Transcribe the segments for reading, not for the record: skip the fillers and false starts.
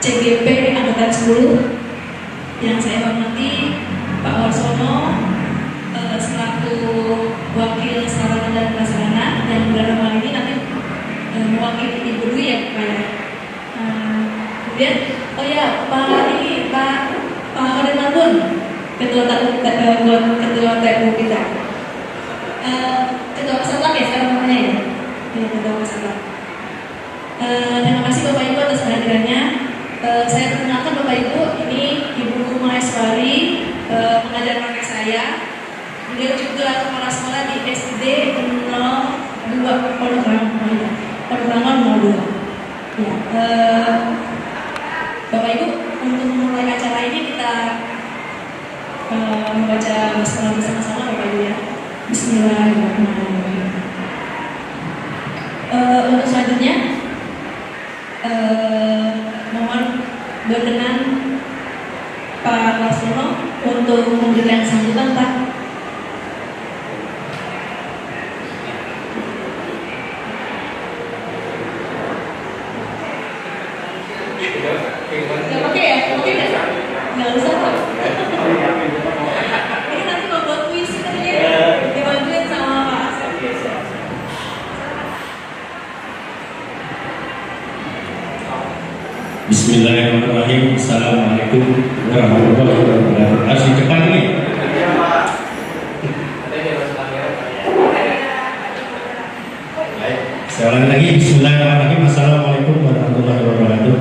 CGP Angkatan 10 yang saya hormati Pak Warsono selaku Wakil Sarana dan Prasarana yang dalam hal ini nanti mewakili Ibu dulu ya Pak ya. Kemudian Pak Khadir Mantun Ketua TU kita, Ketua Kesatuan ya sekarang namanya ya, Ketua Kesatuan. Terima kasih Bapak Ibu atas kehadirannya. Saya perkenalkan Bapak Ibu, ini Ibu Maheswari, pengajar praktek saya. Beliau juga kepala sekolah di SD 02 Pondok 02. Ya, Bapak Ibu, untuk memulai acara ini kita membaca basmalah bersama-sama Bapak Ibu ya. Bismillahirrahmanirrahim. Untuk selanjutnya mohon berkenan Pak Warsono untuk memberikan sambutan Pak. Gak pakai ya? Oke nggak? Nggak usah Pak. Ini nanti mau buat puisi katanya, dibantuin sama Pak Asep. Bismillahirrahmanirrahim. Assalamualaikum warahmatullahi wabarakatuh. Harus cepat nih. Saya ulangi lagi. Bismillahirrahmanirrahim. Assalamualaikum warahmatullahi wabarakatuh.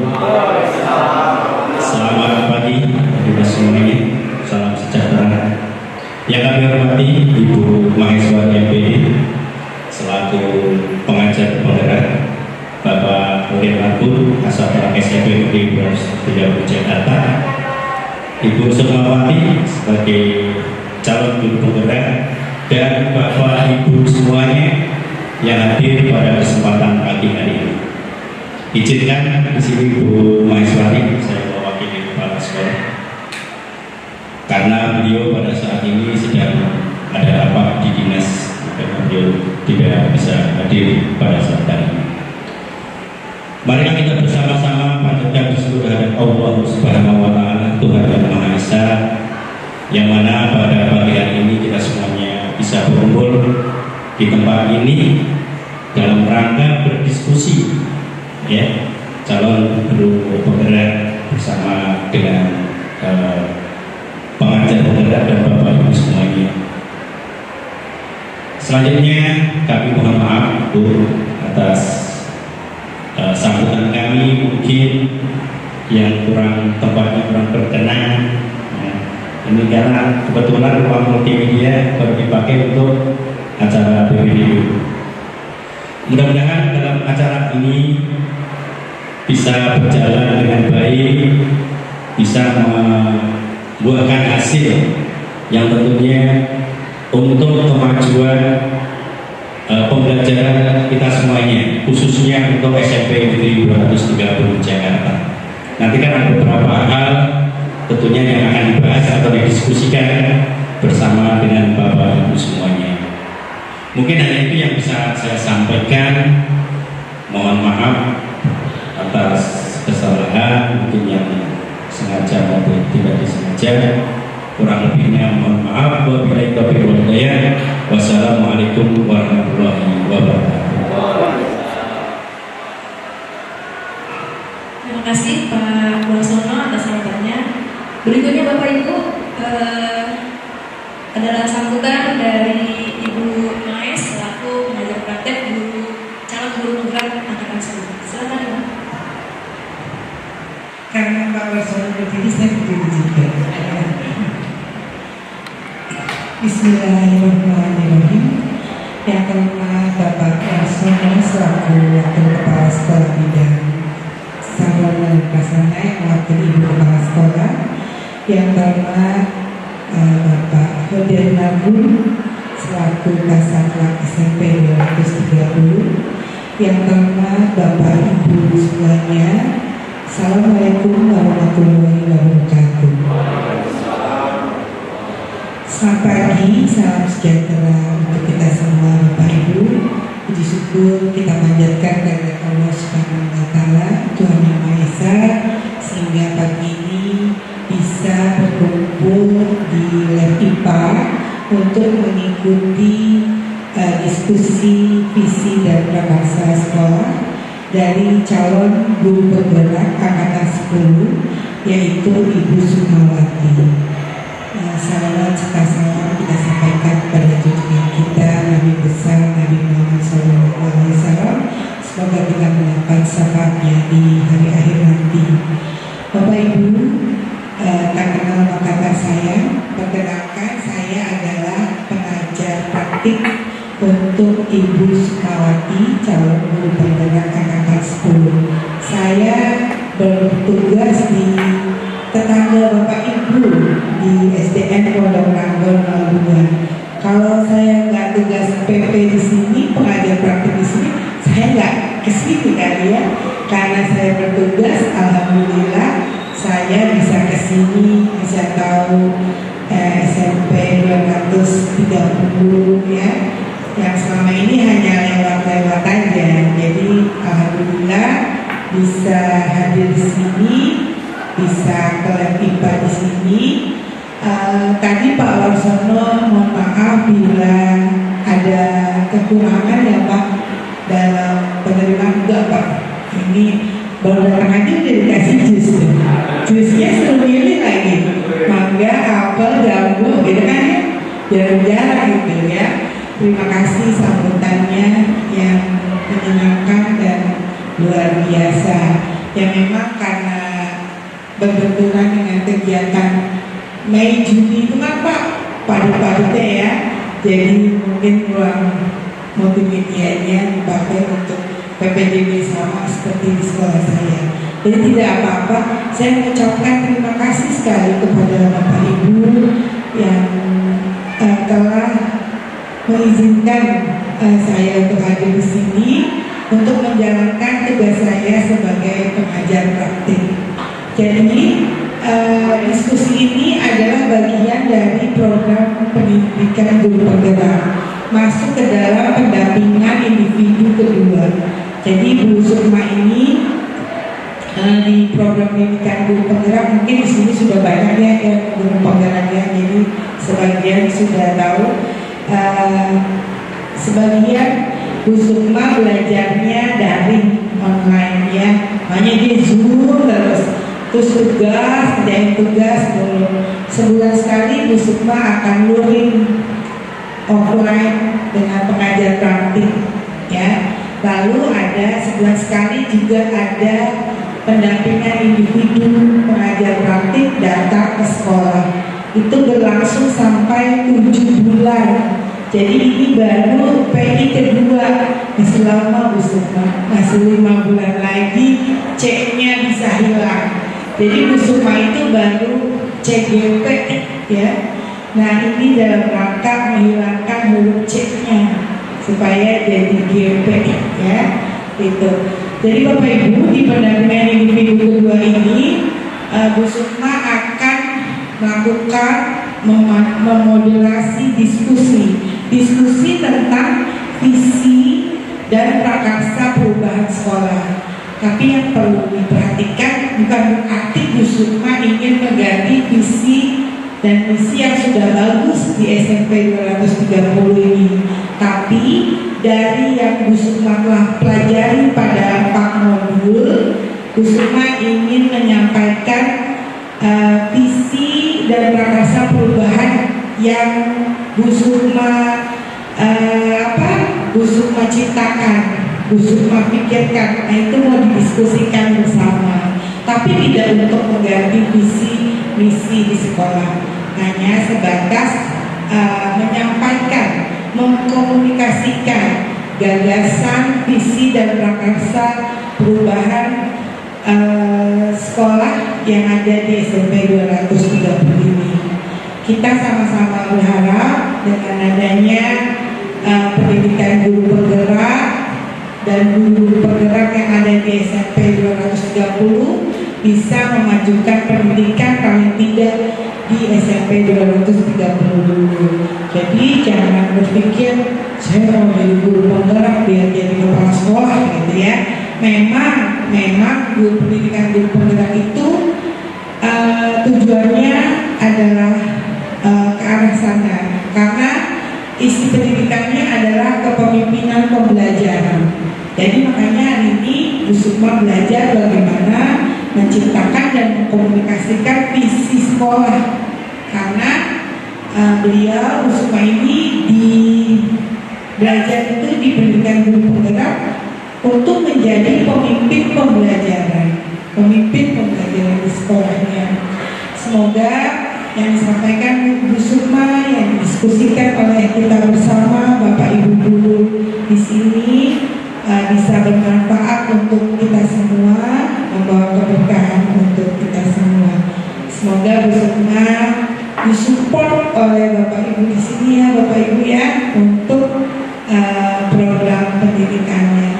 Selamat pagi bagi semuanya. Salam sejahtera. Yang kami hormati Ibu Maheswari MPD selaku pengajar penggerak, Bapak Khadir Mantun Kasatlantas SMP Negeri 30 Jakarta, Ibu Sukmawati sebagai calon guru penggerak, dan Bapak Ibu semuanya yang hadir pada kesempatan pagi hari ini. Izinkan di sini Bu Maheswari saya mewakili kepala sekolah karena beliau pada saat ini sedang ada rapat di dinas dan beliau tidak bisa hadir pada saat ini. Mari kita bersama-sama panjatkan syukur kehadirat Allah Subhanahu wa taala, Tuhan yang Maha Esa, yang mana pada pagi hari ini kita semuanya bisa berkumpul di tempat ini dalam rangka berdiskusi ya, calon guru penggerak bersama dengan pengajar penggerak dan Bapak Ibu semuanya. Selanjutnya kami mohon maaf Bu atas sambutan kami mungkin yang tempatnya kurang berkenan ya. Ini karena kebetulan ruang multimedia baru dipakai untuk acara BPDU. Mudah-mudahan dalam acara ini bisa berjalan dengan baik, bisa membuahkan hasil yang tentunya untuk kemajuan pembelajaran kita semuanya, khususnya untuk SMP Negeri 230 Jakarta. Nanti kan ada beberapa hal tentunya yang akan dibahas atau didiskusikan bersama dengan Bapak Ibu semuanya. Mungkin hanya itu yang bisa saya sampaikan. Mohon maaf atas kesalahan mungkin yang sengaja maupun tidak disengaja. Kurang lebihnya mohon maaf. Wabillahi taufiq wal hidayah. Wassalamualaikum warahmatullahi wabarakatuh. Terima kasih Pak Warsono atas sambutannya. Berikutnya Bapak Ibu adalah sambutan dari Ibu Maes selaku pengajar praktek calon guru penggerak angkatan 10. Silakan Ibu. Karena Pak Warsono berdiri, saya berdiri juga. Bismillahirrahmanirrahim. Yang terhormat Bapak Warsono selaku Wakil Kepala Sekolah Bidang Sarana dan Prasarana yang mewakili Ibu Kepala Sekolah. Yang terhormat Bapak Khadir Mantun selaku Kasatlantas SMP 230. Yang terhormat Bapak Ibu semuanya, Assalamualaikum warahmatullahi wabarakatuh. Selamat pagi, salam sejahtera untuk kita semua Bapak Ibu. Puji syukur kita panjatkan kepada Allah Subhanahu wa Ta'ala, Tuhan Yang Maha Esa, sehingga pagi ini bisa berkumpul di lab IPA untuk mengikuti diskusi visi dan prakarsa sekolah dari calon guru penggerak angkatan 10, yaitu Ibu Sukmawati. Salawat serta salam kita sampaikan kepada junjungan kita Nabi besar Nabi Muhammad SAW. Semoga kita mendapat syafaatnya di hari akhir nanti. Bapak Ibu, tak kenal maka tak sayang. Perkenalkan, saya adalah pengajar praktik untuk Ibu Sukmawati, calon guru penggerak angkatan 10. Saya bertugas di tetangga Bapak Ibu di SDN Pondok Ranggon 02. Kalau saya nggak tugas PP di sini, pengajar praktik di sini, saya nggak kesini kali ya. Karena saya bertugas, alhamdulillah saya bisa kesini, bisa tahu SMP 230 ya, yang selama ini hanya lewat-lewat aja. Jadi alhamdulillah bisa hadir di sini, bisa ke lab IPA di sini. Tadi Pak Warsono mohon maaf bila ada kekurangan ya Pak dalam penerimaan juga Pak. Ini baru datang aja udah dikasih jus. Jusnya suruh milih lagi, mangga, apel, jambu gitu kan ya, jarang-jarang gitu ya. Terima kasih sambutannya yang menyenangkan dan luar biasa. Yang memang karena berbenturan dengan kegiatan Mei Juni itu kan Pak padu-padu ya, jadi mungkin ruang multimedianya dipakai untuk PPDB sama seperti di sekolah saya. Jadi tidak apa-apa, saya mengucapkan terima kasih sekali kepada Bapak Ibu yang telah mengizinkan saya untuk hadir di sini untuk menjalankan tugas saya sebagai pengajar praktik. Jadi diskusi ini adalah bagian dari program pendidikan guru penggerak masuk ke dalam pendampingan individu kedua. Jadi Bu Sukma ini di program pendidikan guru penggerak mungkin di sini sudah banyak ya guru penggeraknya. Jadi sebagian sudah tahu, sebagian Bu Sukma belajarnya dari online ya, hanya di Zoom terus tugas, kerjain tugas dulu. Sebulan sekali Bu Sukma akan luring offline dengan pengajar praktik ya. Lalu ada sebulan sekali juga ada pendampingan individu pengajar praktik datang ke sekolah. Itu berlangsung sampai 7 bulan. Jadi ini baru PI kedua. Masih lama Bu Sukma, masih 5 bulan lagi C-nya bisa hilang. Jadi Bu Sukma itu baru CGP ya. Nah ini dalam rangka menghilangkan huruf C-nya supaya jadi GP ya, itu. Jadi Bapak Ibu di pendampingan individu kedua ini Bu Sukma akan melakukan memoderasi diskusi tentang visi dan prakarsa perubahan sekolah. Tapi yang perlu diperhatikan bukan berarti Bu Sukma ingin mengganti visi dan misi yang sudah bagus di SMP 230 ini. Tapi dari yang Bu Sukma telah pelajari pada 4 modul, Bu Sukma ingin menyampaikan visi dan prakarsa perubahan yang Bu Sukma Bu Sukma ciptakan, Bu Sukma pikirkan. Nah itu mau didiskusikan bersama, tapi tidak untuk mengganti visi misi di sekolah, hanya sebatas menyampaikan, mengkomunikasikan gagasan, visi dan prakarsa perubahan sekolah yang ada di SMP 230 ini. Kita sama-sama berharap dengan adanya pendidikan guru penggerak dan guru melanjutkan pendidikan paling tidak di SMP 230 dulu. Jadi jangan berpikir saya mau jadi guru penggerak biar jadi kepala sekolah gitu ya. Memang guru pendidikan guru penggerak itu tujuannya adalah ke arah sana, karena isi pendidikannya adalah kepemimpinan pembelajaran. Jadi makanya hari ini Bu Sukma belajar bagaimana menciptakan dan mengkomunikasikan visi sekolah, karena beliau Bu Sukma ini belajar itu di pendidikan guru penggerak untuk menjadi pemimpin pembelajaran di sekolahnya. Semoga yang disampaikan Bu Sukma, yang didiskusikan oleh kita bersama Bapak Ibu guru di sini bisa bermanfaat untuk kita semua, membawa keberkahan untuk kita semua. Semoga Bu Sukma disupport oleh Bapak Ibu di sini ya, Bapak Ibu ya, untuk program pendidikannya.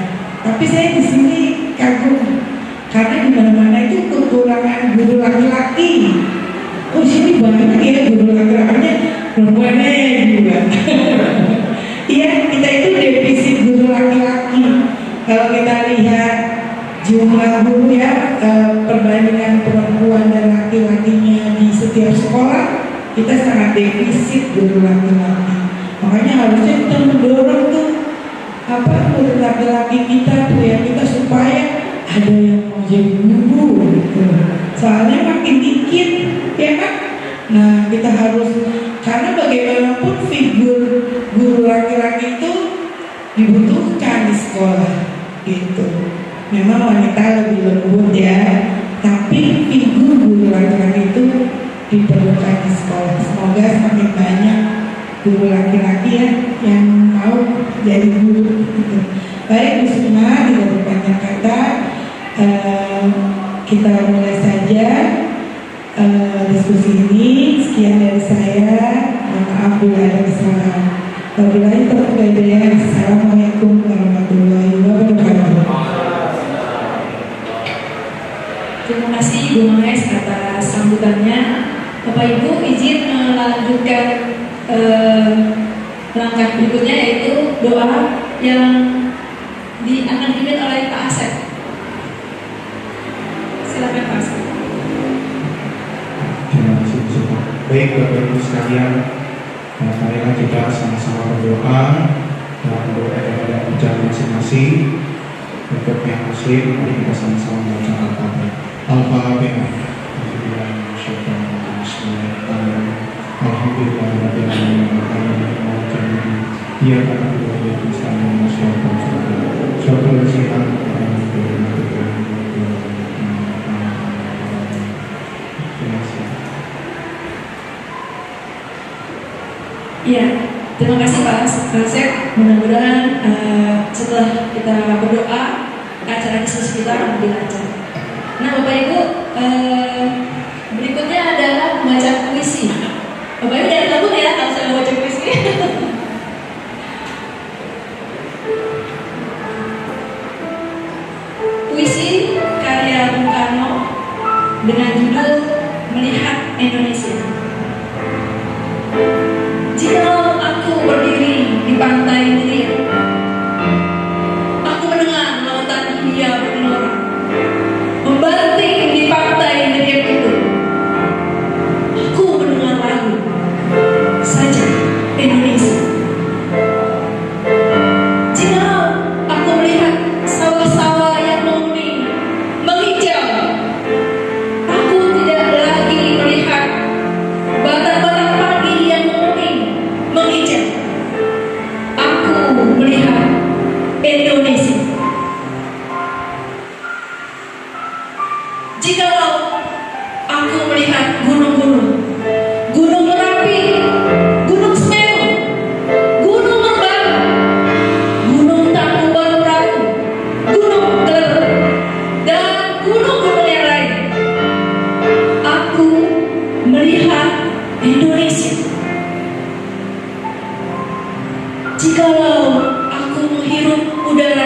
Tapi saya di sini kagum karena di mana-mana itu kekurangan guru laki-laki. Oh, sini banyak ya guru laki-lakinya, perempuannya juga. Iya, kita itu defisit guru laki-laki. Kalau kita lihat jumlah guru ya, perbandingan perempuan dan laki-lakinya di setiap sekolah, kita sangat defisit guru laki-laki. Makanya harusnya kita mendorong tuh guru laki-laki kita tuh ya, kita supaya ada yang mau jadi guru gitu. Soalnya makin dikit ya kan. Nah kita harus, karena bagaimanapun figur guru laki-laki itu dibutuhkan di sekolah gitu. Memang wanita lebih lembut ya, tapi figur guru laki-laki itu diperlukan di sekolah. Semoga semakin banyak guru laki-laki ya yang mau jadi guru gitu. Baik Bu Sukma, tidak berbanyak kata, kita mulai saja diskusi ini. Sekian dari saya, maaf bila ada kesalahan. Wabillahi taufiq wal hidayah. Assalamualaikum warahmatullahi wabarakatuh. Terima kasih Bu Maes atas sambutannya. Bapak Ibu izin melanjutkan langkah berikutnya, yaitu doa yang akan dipimpin oleh Pak Asep. Silakan Pak Asep. Terima kasih Bu Sukma. Baik Bapak Ibu sekalian, marilah kita sama-sama berdoa dan berdoa kepada ucapan masing-masing. Untuk yang muslim, mari kita sama-sama membaca Al-Fatihah. Al-Fatihah. Iya karena kedua bisa mengusulkan suatu lesiran Iya, terima kasih Pak Asep. Mudah-mudahan setelah kita berdoa, acara diskusi kita akan lebih lancar. Nah Bapak Ibu, berikutnya adalah membaca puisi. Bapak Ibu jangan takut ya kalau saya baca puisi. Puisi karya Bung Karno dengan judul Melihat Indonesia. Jikalau aku berdiri di pantai Miriam, aku mendengar lautan India bergelora, membanting di pantai Miriam itu. Aku mendengar lagu saja Indonesia. Jikalau aku melihat sawah-sawah yang menguning, menghijau, aku tidak lagi melihat batang-batang pagi yang menguning, menghijau. Aku melihat Indonesia. Jikalau aku melihat gunung-gunung, Gunung Merapi, Gunung Semeru, Gunung Merbabu, Gunung Tangkuban Perahu, Gunung Keleur, dan gunung-gunung yang lain, aku melihat Indonesia. Jikalau aku menghirup udara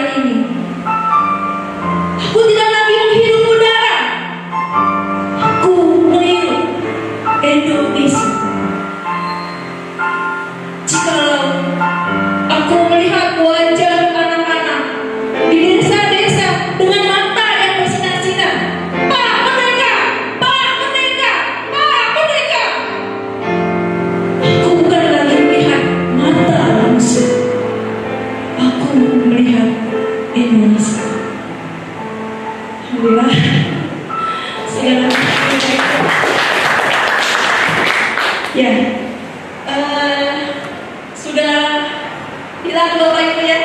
aku melihat Indonesia. Alhamdulillah, segala ya, sudah hilang Bapak Ibu ya.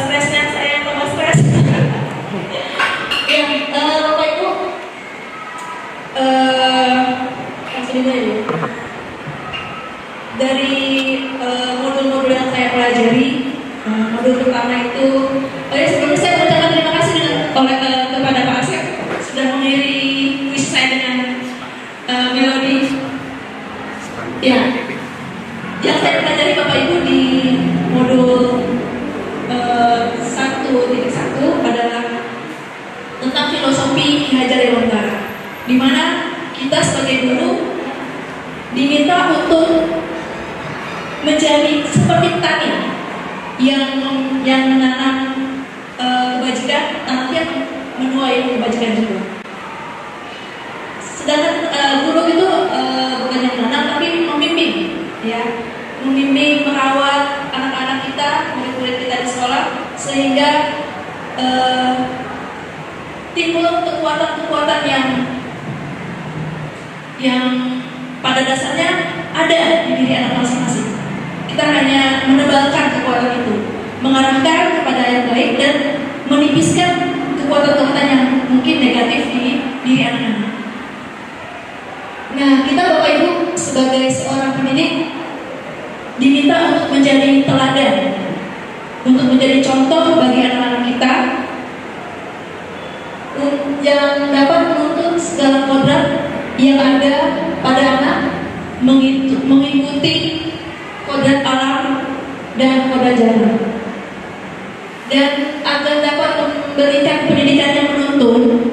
Stresnya saya tambah stres. Ya, Bapak Ibu, langsung dimulai dulu. Dari modul-modul yang saya pelajari, modul pertama itu, sebelumnya saya mengucapkan terima kasih kepada Pak Asep sudah mengiringi puisi saya dengan melodi. Ya, yang saya pelajari Bapak Ibu di modul 1.1 adalah tentang filosofi Ki Hajar Dewantara, di mana kita sebagai guru diminta untuk menjadi seperti petani yang menanam kebajikan, nanti yang menuai kebajikan juga. Sedangkan guru itu bukan yang menanam tapi membimbing, ya, membimbing, merawat anak-anak kita, murid-murid kita di sekolah, sehingga timbul kekuatan-kekuatan yang pada dasarnya ada di diri anak masing-masing. Kita hanya menebalkan kekuatan itu, mengarahkan kepada yang baik dan menipiskan kekuatan-kekuatan yang mungkin negatif di diri anak-anak. Nah, kita Bapak Ibu sebagai seorang pendidik diminta untuk menjadi teladan, untuk menjadi contoh bagi anak-anak kita yang dapat menuntut segala kodrat yang ada pada anak, mengikuti kodrat alam dan kodrat jalan. Dan agar dapat memberikan pendidikan yang menuntun,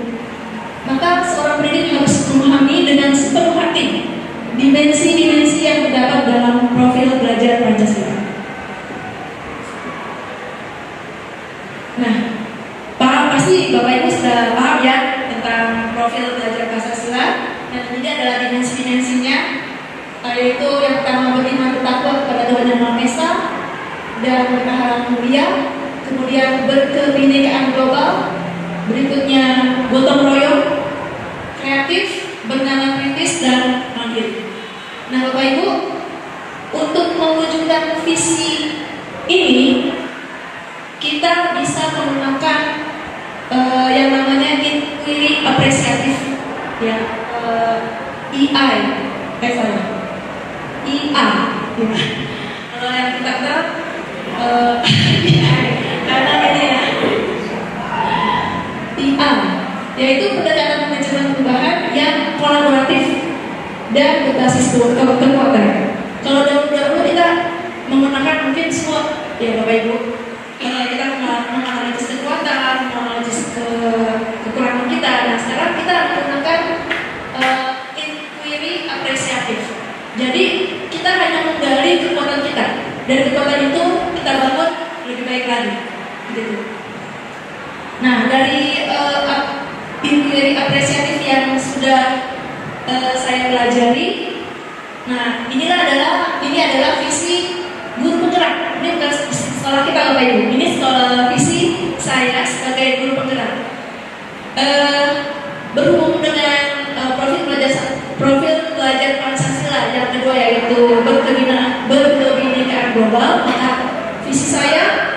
maka seorang pendidik harus memahami dengan sepenuh hati dimensi-dimensi yang terdapat dalam profil belajar Pancasila. Nah, pasti Bapak Ibu sudah paham ya tentang profil belajar Pancasila. Dan ini adalah dimensi-dimensinya, yaitu yang pertama beriman bertakwa kepada Tuhan Yang Maha Esa dan berkaharap mulia, kemudian berkebinekaan global, berikutnya gotong royong, kreatif, bernalar kritis, dan mandiri. Nah, Bapak Ibu, untuk mewujudkan visi ini kita bisa menggunakan yang namanya inquiry apresiatif, ya, EI, kalau yang kita tahu karena ini ya, EI, yaitu pendekatan manajemen perubahan yang kolaboratif dan berbasis kekuatan. Kalau dahulu kita menggunakan mungkin semua, ya Bapak Ibu, kita menganalisis kekuatan, menganalisis kekurangan kita. Nah, sekarang kita menggunakan inquiry apresiatif. Jadi kita hanya menggali kekuatan kita, dan kekuatan itu kita bangun lebih baik lagi, gitu. Nah, dari inquiry apresiatif yang sudah saya pelajari, nah ini adalah visi guru penggerak. Ini bukan sekolah kita Bapak Ibu, ini visi saya sebagai guru penggerak. Berhubung dengan profil pelajar Pancasila yang kedua, yaitu berkebinekaan global, maka visi saya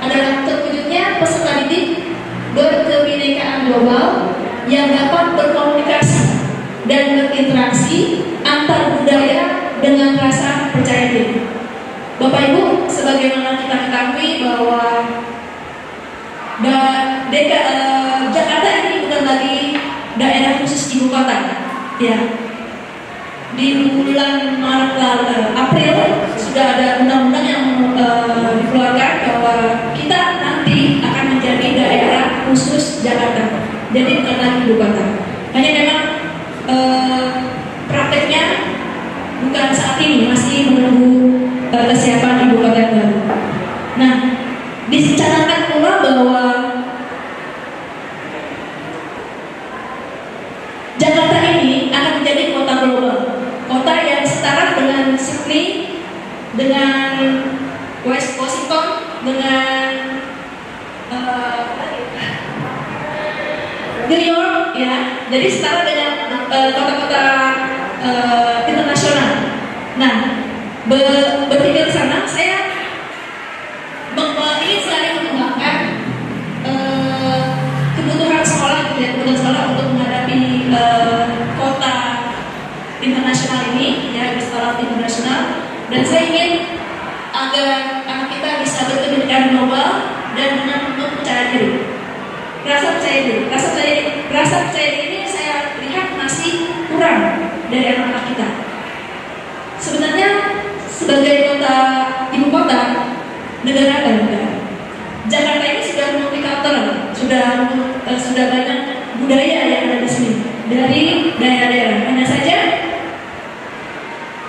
adalah terwujudnya peserta didik berkebinekaan global yang dapat berkomunikasi dan berinteraksi antar budaya dengan rasa percaya diri. Bapak Ibu, sebagaimana kita ketahui bahwa Jakarta ini bukan lagi daerah khusus ibu kota, ya. Di bulan Maret April sudah ada undang-undang yang dikeluarkan bahwa kita nanti akan menjadi daerah khusus Jakarta. Jadi bukan lagi ibu kota. Hanya memang prakteknya bukan saat ini, masih menunggu kesiapan ibu kota yang baru. Nah, dicanangkan pula bahwa Jakarta ini akan menjadi kota global, kota yang setara dengan Sydney, dengan dengan New York ya, jadi setara dengan kota-kota internasional. Nah, berpikir ke sana, saya ingin sekali mengembangkan kebutuhan sekolah, gitu ya, kebutuhan sekolah untuk menghadapi kota internasional ini, ya, berskala internasional. Dan saya ingin agar anak kita bisa berpendidikan global dan dengan percaya diri. Rasa percaya diri ini saya lihat masih kurang dari anak-anak kita. Sebenarnya sebagai ibu kota negara Jakarta ini sudah multikultural, sudah banyak budaya yang ada di sini dari daerah-daerah. Hanya saja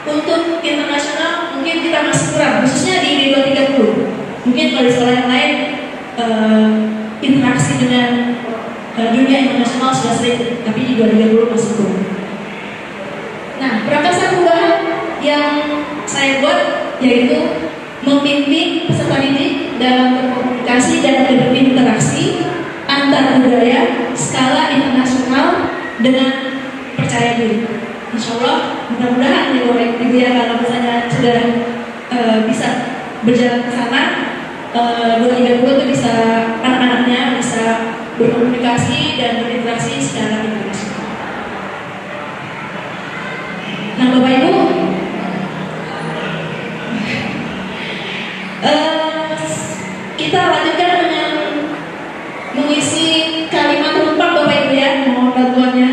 untuk internasional mungkin kita masih kurang, khususnya di 230. Mungkin kalau di sekolah yang lain interaksi dengan dunia internasional sudah sering, tapi di 230 masih kurang. Nah, perakasan perubahan yang saya buat yaitu membimbing peserta didik dalam berkomunikasi dan berinteraksi antar budaya skala internasional dengan percaya diri. Insya Allah, mudah-mudahan Ibu ya, kalau misalnya sudah bisa berjalan ke sana, 230 itu bisa anak-anaknya bisa berkomunikasi dan berinteraksi secara internasional. Nah, Bapak Ibu, kita lanjutkan dengan mengisi kalimat penumpang, Bapak Ibu ya, mohon bantuannya.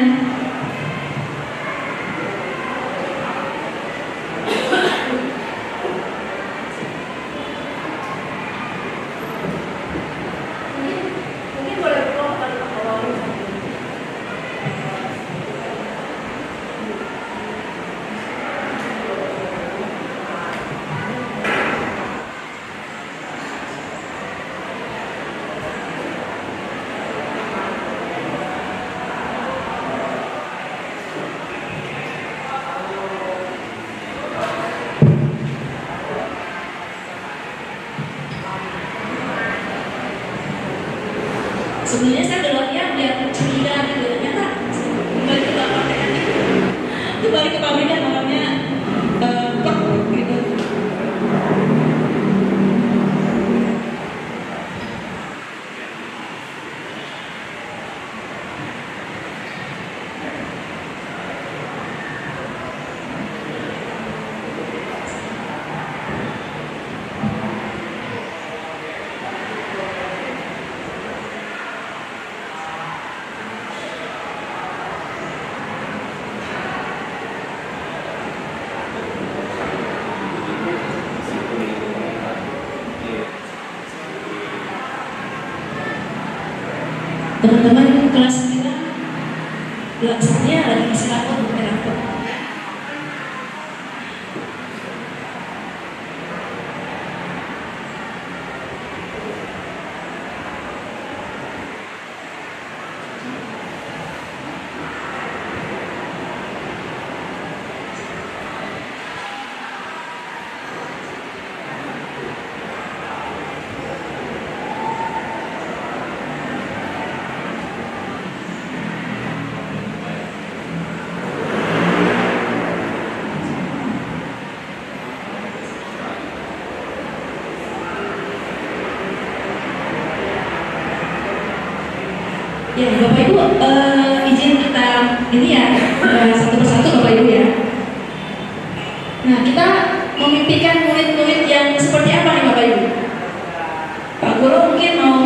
Sebenarnya saya belaknya biar curiga gitu, ternyata kembali ke pabrikan namanya plek gitu. Teman-teman kelas 9 saya lagi isi rapor bukan rapor. Ya, Bapak Ibu, izin kita ini ya, satu persatu Bapak Ibu ya. Nah, kita memimpikan murid-murid yang seperti apa nih Bapak Ibu? Pak Guru mungkin mau.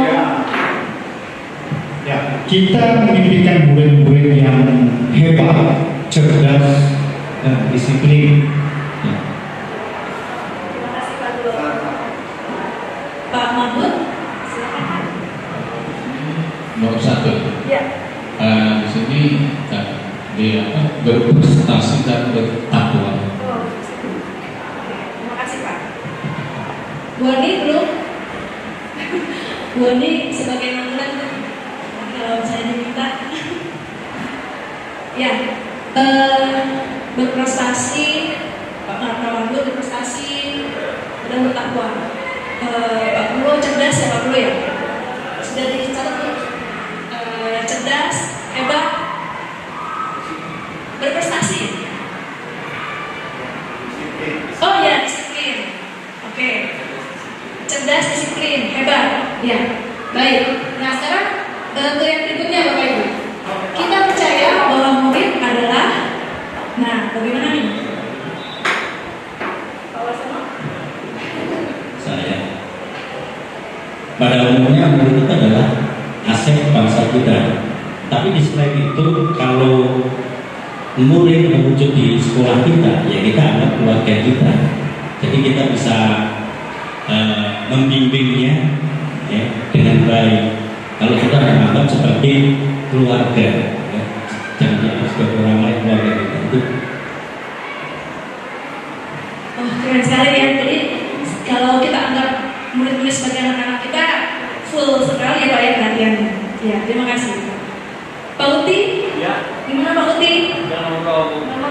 Ya, kita memimpikan murid-murid yang hebat, cerdas, dan disiplin. Ya. Terima kasih Pak Guru. Pak Mahmud. Nomor 1. Ya. Di sini dia berprestasi dan bertakwa. Oh. Terima kasih Pak. Bu Ani belum? Bu Ani sebagai mantan kalau saya diminta. Ya. Berprestasi, Pak Mahmud berprestasi dan bertakwa. Pak Guru cerdas siapa dulu ya? Sudah dicatat belum? Cerdas, hebat, berprestasi. Oh ya, disiplin. Oke. Cerdas, disiplin, hebat. Ya, baik. Nah sekarang untuk yang berikutnya Bapak Ibu, kita percaya bahwa murid adalah, nah bagaimana nih? Saya pada umumnya murid itu adalah aset bangsa kita. Tapi di selain itu, kalau murid merujuk di sekolah kita, ya kita anggap keluarga kita. Jadi kita bisa membimbingnya ya, dengan baik. Kalau kita menganggap sebagai keluarga, ya, jangan dianggap sebagai orang lain keluarga kita itu. Oh, keren sekali ya. Jadi kalau kita anggap murid-murid sebagai anak-anak kita, full sekali ya Pak ya perhatiannya. Ya, terima kasih. Pak Uti? Ya. Gimana Pak Uti? Nomor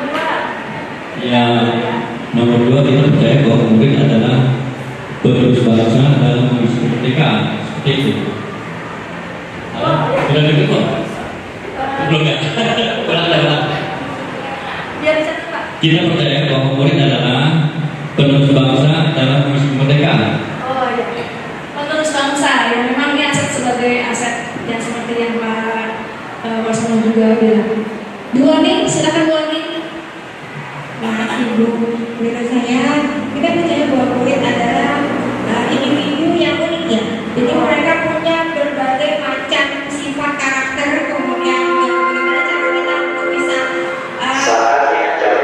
2. Ya, nomor 2 kita percaya bahwa murid adalah penerus bangsa dalam mengisi kemerdekaan. Seperti itu. Sudah begitu kok? Belum ya? Ulang. Biar dicatat Pak. Kita percaya bahwa murid adalah penerus bangsa dalam mengisi kemerdekaan. Oh iya. Penerus bangsa ya, memang ini aset sebagai aset yang seperti yang Pak Wasono juga bilang. Dua nih, silakan dua nih. Ibu, menurut saya kita percaya bahwa murid adalah individu yang unik ya. Jadi mereka punya berbagai macam sifat karakter, kemudian bagaimana cara kita untuk bisa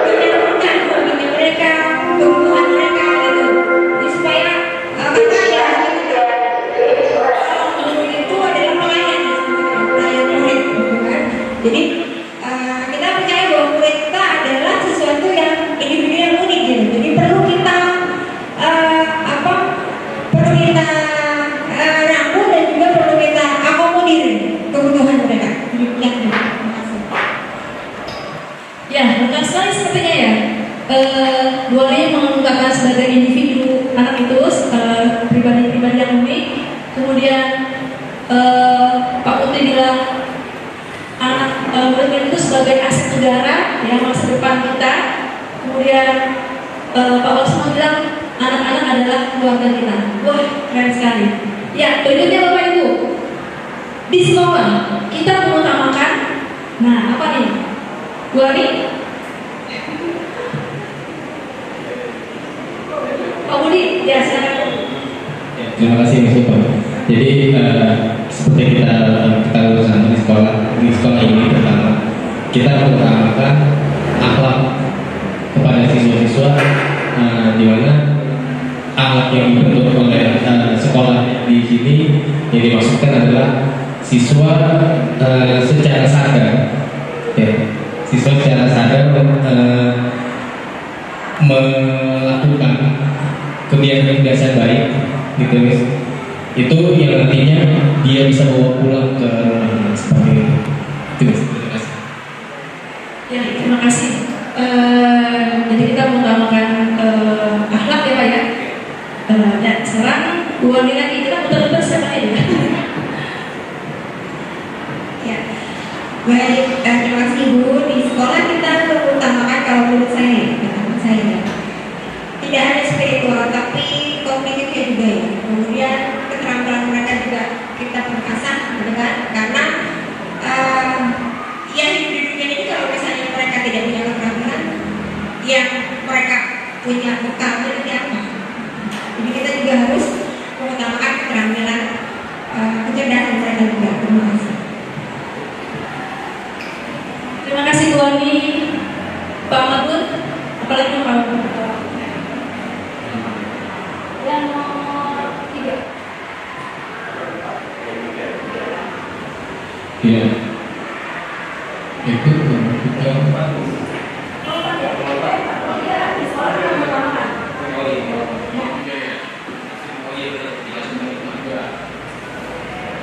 menyalurkan berbagai mereka, kebutuhan mereka gitu. Jadi supaya kita ya murid itu adalah pelayan murid, gitu kan. Jadi kita percaya bahwa murid kita adalah sesuatu yang individu yang unik gitu. Jadi perlu kita rangkul dan juga perlu kita akomodir kebutuhan mereka. Ya, benar sekali sepertinya ya. Dua ini mengungkapkan sebagai individu anak itu pribadi-pribadi yang unik. Kemudian Pak Putri bilang anak murid itu sebagai aset negara yang masa depan kita. Kemudian Pak Wasono bilang anak-anak adalah keluarga kita. Wah, keren sekali. Ya, berikutnya Bapak Ibu, di sekolah kita mengutamakan, nah apa nih? Dua nih. Pak Budi, ya silakan. Terima kasih Mas Ibu. Jadi seperti kita ketahui bersama di sekolah ini pertama kita mengutamakan akhlak kepada siswa-siswa, di mana akhlak yang dibentuk oleh sekolah di sini yang dimaksudkan adalah siswa secara sadar, ya, siswa secara sadar melakukan kebiasaan baik gitu guys. Itu yang nantinya dia bisa bawa pulang ke rumah seperti itu. Terima kasih. Ya, terima kasih. Jadi kita mengutamakan akhlak ya Pak ya. Dan sekarang dua nih lagi kita muter-muter siapa ya? Ya, baik. Terima kasih Ibu. Di sekolah kita mengutamakan kalau menurut saya, tidak hanya spiritual tapi kognitifnya juga ya. Kemudian keterampilan mereka juga kita perkasa, gitu kan? Karena yang di dunia ini kalau misalnya mereka tidak punya keterampilan, yang mereka punya bekal itu apa? Jadi kita juga harus mengutamakan keterampilan kecerdasan mereka juga. Terima kasih. Terima kasih Bu Ani, Pak Mahmud, apalagi Pak Mahmud. Yang nomor 3. Iya. Itu kita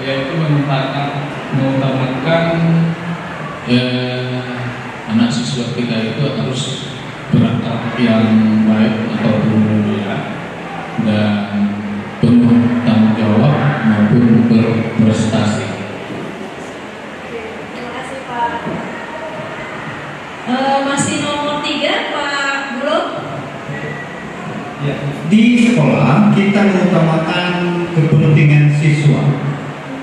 yaitu mengutamakan anak siswa kita itu harus berakhlak yang baik atau mulia dan penuh tanggung jawab kita mengutamakan kepentingan siswa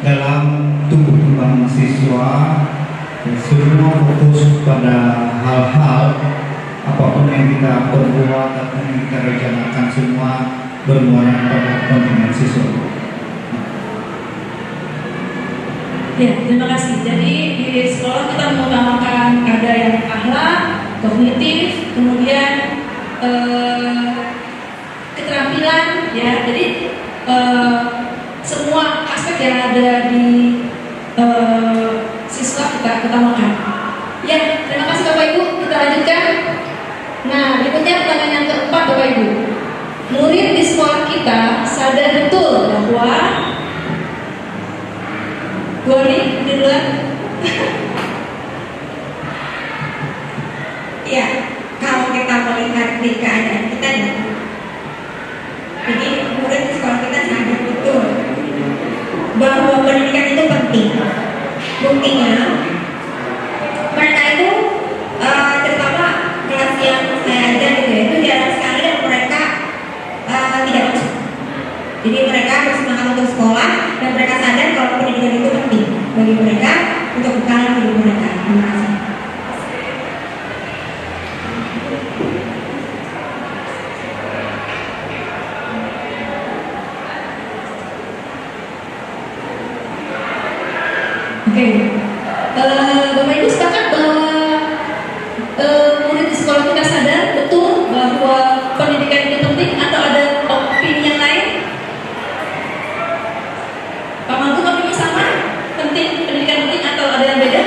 dalam tumbuh kembang siswa. Semua fokus pada hal-hal apapun yang kita perbuat atau yang kita rencanakan semua bermuara pada kepentingan siswa. Ya, terima kasih. Jadi di sekolah kita mengutamakan ada yang akhlak, kognitif, kemudian keterampilan, ya. Jadi semua aspek yang ada di siswa kita utamakan. Ya, terima kasih Bapak Ibu. Kita lanjutkan. Nah, berikutnya pertanyaan yang keempat Bapak Ibu. Murid di sekolah kita sadar betul bahwa gua nih di luar. Ya, kalau kita melihat di keadaan kita nih, jadi murid di sekolah kita sadar betul bahwa pendidikan itu penting. Buktinya mereka itu terutama kelas yang saya ajar gitu ya, itu jarang sekali dan mereka tidak masuk. Jadi mereka bersemangat untuk sekolah dan mereka sadar kalau pendidikan itu penting bagi mereka untuk bekal hidup mereka. Terima kasih. Oke, Bapak Ibu sepakat bahwa murid di sekolah kita sadar betul bahwa pendidikan itu penting atau ada opini yang lain? Pak Mangku, opini sama? Penting, pendidikan penting atau ada yang beda?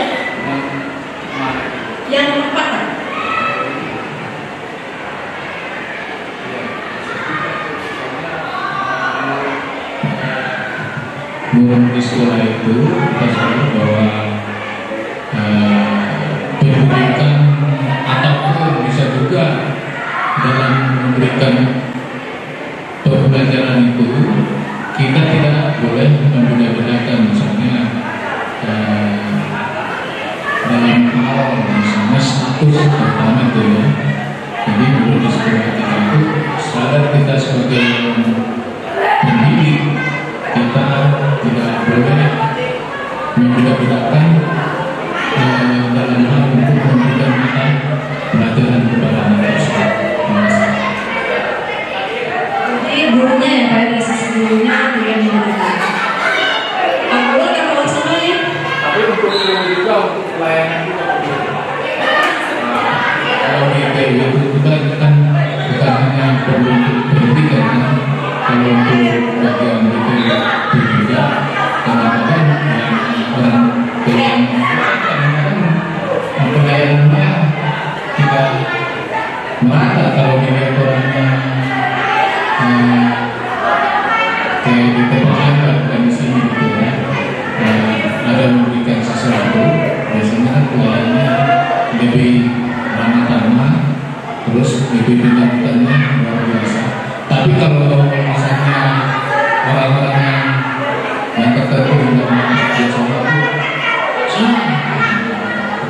Yang keempat, Pak. Murid di sekolah itu kita sadar bahwa pendidikan ataupun bisa juga dalam memberikan pembelajaran itu kita tidak boleh membeda-bedakan, misalnya dalam hal misalnya status pertama itu ya. Jadi murid di sekolah kita itu sadar kita sebagai pendidik, kita tidak boleh membeda-bedakan dalam hal untuk memberikan pelajaran kepada anak tersebut. Jadi gurunya ya Pak, dari sisi gurunya tidak membedakan. Pak Guru ada mau sama nih? Tapi untuk juga untuk pelayanan juga. Kalau di IPU itu kita kan bukan hanya perlu untuk pendidikan, kan? Kalau untuk bagian itu berbeda, kadang-kadang pelayanannya tidak merata. Kalau dilihat orangnya kayak di tempat lain dan di sini gitu ya, ada memberikan sesuatu, biasanya kan pelayanannya lebih ramah-tamah, terus lebih penyampaiannya luar biasa. Tapi kalau misalnya orang-orang yang tertentu tidak mengerti sama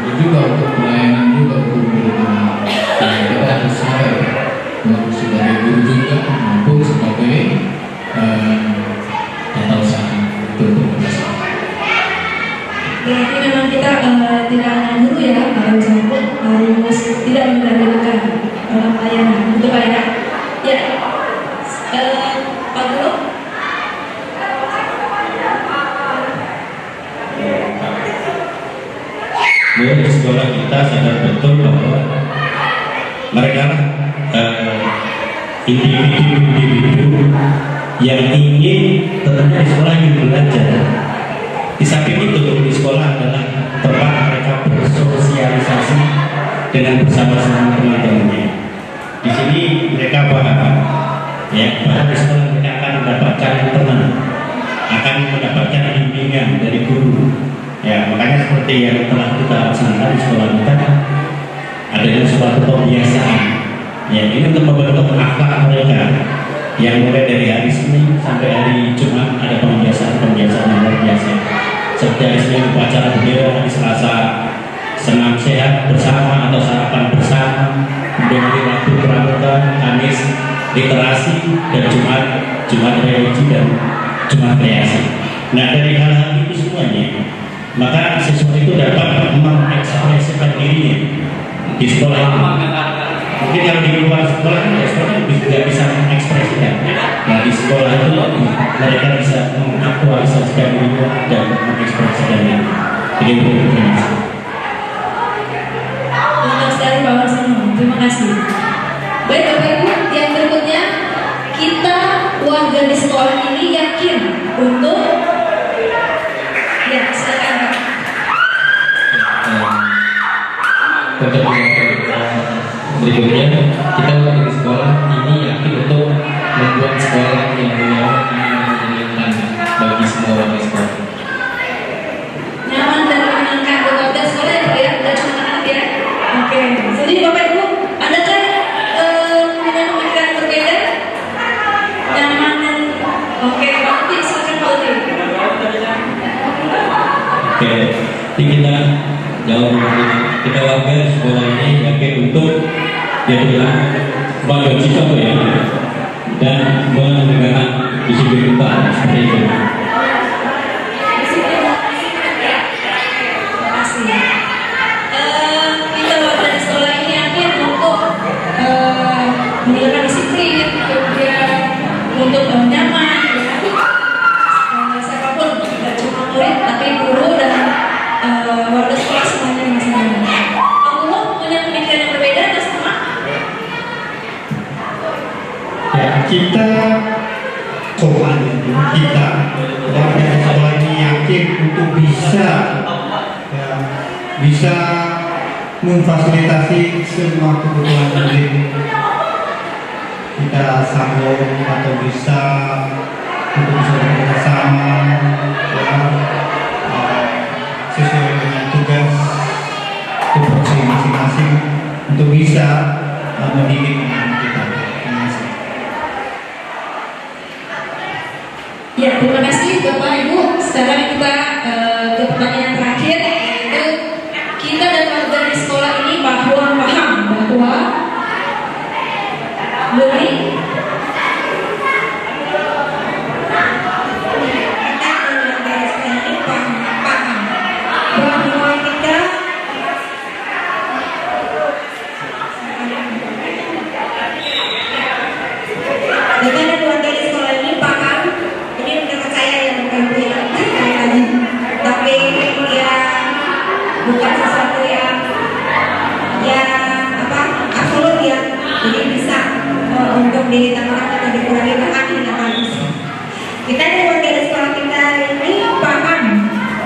itu juga untuk pelayanan juga untuk murid-murid. Kita harus sadar sebagai guru juga maupun sebagai tata usaha untuk berusaha. Berarti memang kita tidak hanya guru ya, harus tidak membeda-bedakan dalam pelayanan. Betul Pak ya? Ya. Pak Guru. Murid di sekolah kita sadar betul bahwa mereka individu-individu yang ingin tentunya di sekolah ingin belajar. Di samping itu di sekolah adalah tempat mereka bersosialisasi dengan bersama-sama teman-temannya. Di sini mereka paham, ya, bahwa di sekolah mereka akan mendapatkan teman, akan mendapatkan bimbingan dari guru. Ya, makanya seperti yang telah kita laksanakan di sekolah kita, adanya suatu pembiasaan. Ya, ini untuk membentuk akhlak mereka. Yang mulai dari hari Senin sampai hari Jumat ada pembiasaan yang luar biasa. Seperti hari Senin upacara bendera, hari Selasa senam sehat bersama atau sarapan bersama, kemudian hari Rabu pramuka, Kamis literasi, dan Jumat Jumat religi dan Jumat kreasi. Nah dari hal-hal itu semuanya, maka siswa itu dapat mengekspresikan dirinya di sekolah itu. Mungkin kalau di luar sekolah, ya sekolah nggak bisa mengekspresikan. Nah di sekolah itu mereka bisa mengaktualisasikan dirinya dan mengekspresikan diri. Jadi itu terima kasih. Mantap sekali Pak Warsono, terima kasih. Baik Bapak Ibu, yang berikutnya kita warga di sekolah ini yakin untuk ya silakan Pak. Untuk berikutnya kita warga di sekolah ini yakin untuk membuat sekolah yang nyaman dan menyenangkan bagi semua warga sekolah. Nyaman dan menyenangkan buat warga sekolah ya Pak ya, tidak cuma anak ya. Oke, jadi Bapak Ibu, adakah dengan pemikiran yang berbeda? Nyaman dan oke, Pak Uti, silakan Pak Uti. Oke, jadi kita jauh kita warga sekolah ini yakin untuk bangga cita ya dan menegakkan disiplin kita seperti itu. Kita warga di sekolah ini yakin untuk menjalankan disiplin, kemudian untuk nyaman, ya. Siapapun, tidak cuma murid, tapi guru dan warga sekolah semuanya masih nyaman. Allah punya pemikiran yang berbeda atau sama? Ya, kita kita warga sekolah ini yakin untuk bisa memfasilitasi semua kebutuhan murid. Kita sanggup atau bisa untuk bisa bekerja sama ya, sesuai dengan tugas tupoksi masing-masing untuk bisa mendidik anak kita. Terima kasih. Ya, terima kasih Bapak Ibu. Sekarang kita ke pertanyaan terakhir, yaitu kita dan warga di sekolah ini paham bahwa beli bukan sesuatu yang absolut ya, jadi bisa untuk ditambahkan atau dikurangi bahkan tidak harus. Kita di warga di sekolah kita ini paham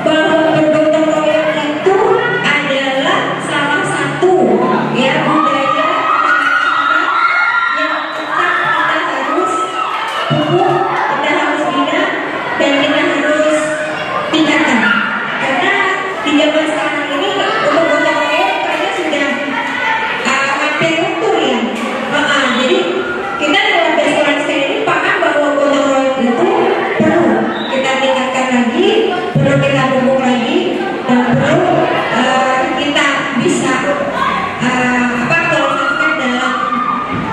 bahwa bergotong royong itu adalah salah satu ya budaya yang tetap kita harus pupuk, kita harus bina dan kita harus tingkatkan. Karena di zaman sekarang ini untuk gotong royong kayaknya sudah hampir luntur ya. Jadi kita di warga sekolah saya ini paham bahwa gotong royong itu perlu kita tingkatkan lagi, perlu kita pupuk lagi, dan perlu kita bisa koordinasikan dalam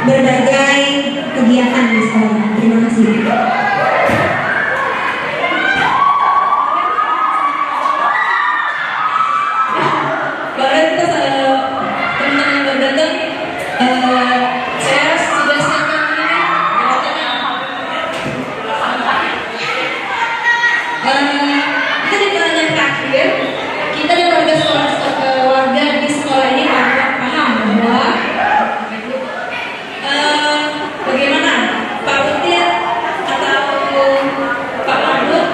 berbagai kegiatan di sekolah. Terima kasih. Saya sudah siapkan ini kita di pertanyaan terakhir, kita dan warga di sekolah ini paham bahwa bagaimana Pak Utir atau Pak Mahmud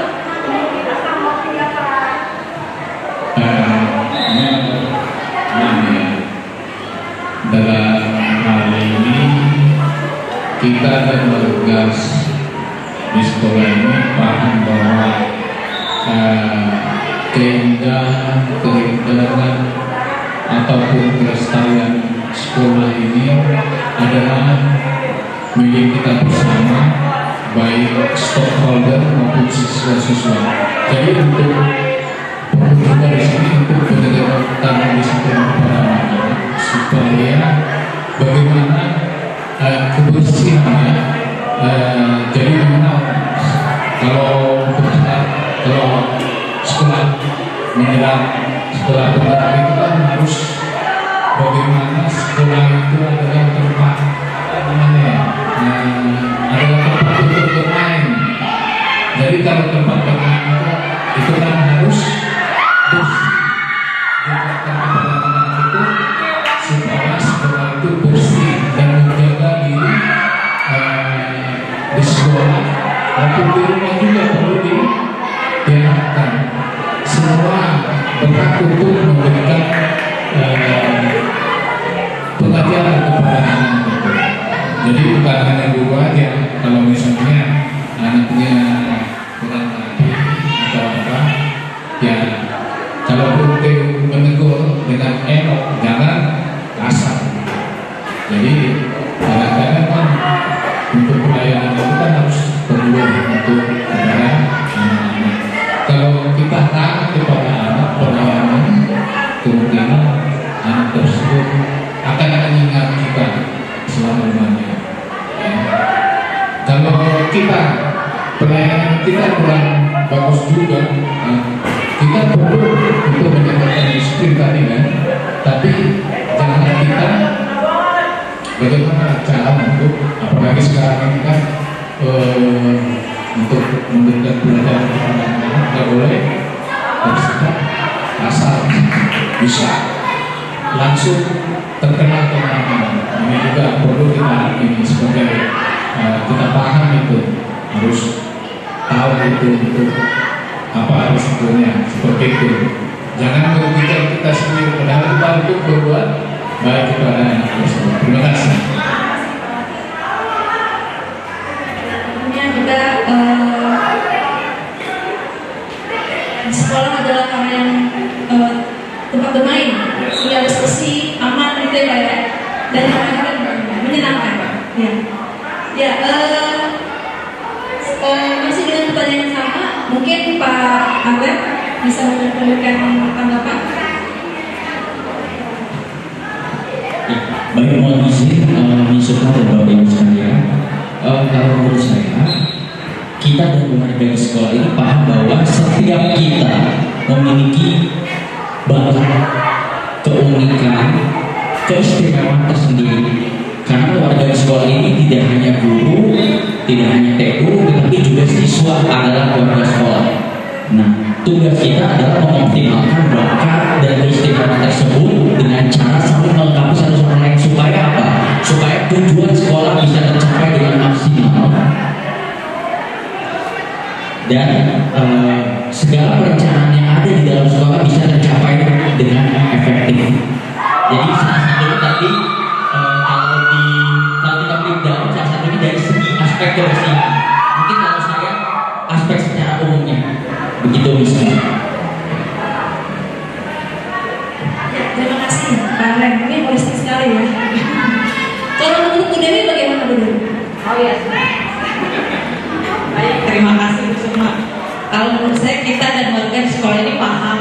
dalam hal ini kita dan warga di sekolah ini paham bahwa keindahan ataupun kelestarian sekolah ini adalah milik kita bersama, baik stakeholder maupun siswa-siswa. Jadi untuk pemerintah di sini untuk benar-benar disiplin kepada anak-anak supaya bagaimana kebersihannya Jadi memang kalau sekolah menjelang sekolah bentar itu kan harus bagaimana sekolah itu adalah tempat adalah tempat untuk bermain. Jadi kalau tempat bermain itu kan harus bersih. Kepada anak-anak itu supaya sekolah itu bersih dan menjaga diri di sekolah maupun di rumah juga perlu diarahkan. Semua berhak untuk memberikan pengajaran kepada anak-anak itu. Jadi bukan hanya guru aja, kalau misalnya anaknya kurang hati atau apa, ya kalau perlu menegur dengan elok, jangan kasar. Jadi kadang-kadang kan untuk pelayanan itu kan harus perlu untuk kepada anak-anak. Kalau kita taat kepada anak pelayanan, kemungkinan anak tersebut akan mengingat kita selama-lamanya. Kalau kita pelayanan kita kurang bagus juga, kita perlu untuk menjaga disiplin tadi kan, tapi jangan kita bagaimana cara untuk, apalagi sekarang ini kan untuk memberikan pelajaran kepada anak-anak tidak boleh bersikap asal bisa langsung terkenal kemana-mana. Ini juga perlu kita ini sebagai kita paham itu, harus tahu itu untuk apa risikonya seperti itu. Jangan merugikan kita sendiri, padahal kita untuk berbuat baik kepada anak tersebut. Terima kasih. Kita di sekolah adalah hal yang tempat bermain, yang harus bersih, aman, gitu ya, dan menyenangkan. Ya, masih dengan pertanyaan yang sama, mungkin Pak Abed bisa memberikan tanggapan. Baik, mohon izin Yusufah dan Bapak Ibu sekalian. Kalau menurut saya, kita dan warga di sekolah ini paham bahwa setiap kita memiliki bakat, keunikan, keistimewaan tersendiri. Karena warga di sekolah ini tidak hanya guru, tidak hanya TU, tetapi juga siswa adalah warga sekolah. Nah, tugas kita adalah mengoptimalkan bakat dan keistimewaan tersebut dengan cara saling melengkapi satu sama lain. Supaya apa? Supaya tujuan sekolah bisa tercapai dengan maksimal dan segala perencanaan yang ada di dalam sekolah bisa tercapai dengan efektif. Jadi salah satu tadi kalau kita breakdown, salah satunya dari segi aspek kebersihan. Mungkin kalau saya aspek secara umumnya begitu misalnya. Terima kasih Pak Lem, ini holistik sekali ya. Kalau menurut Bu Dewi bagaimana Bu Dewi? Oh ya. Baik, terima kasih Bu Sukma. Kalau menurut saya kita dan warga di sekolah ini paham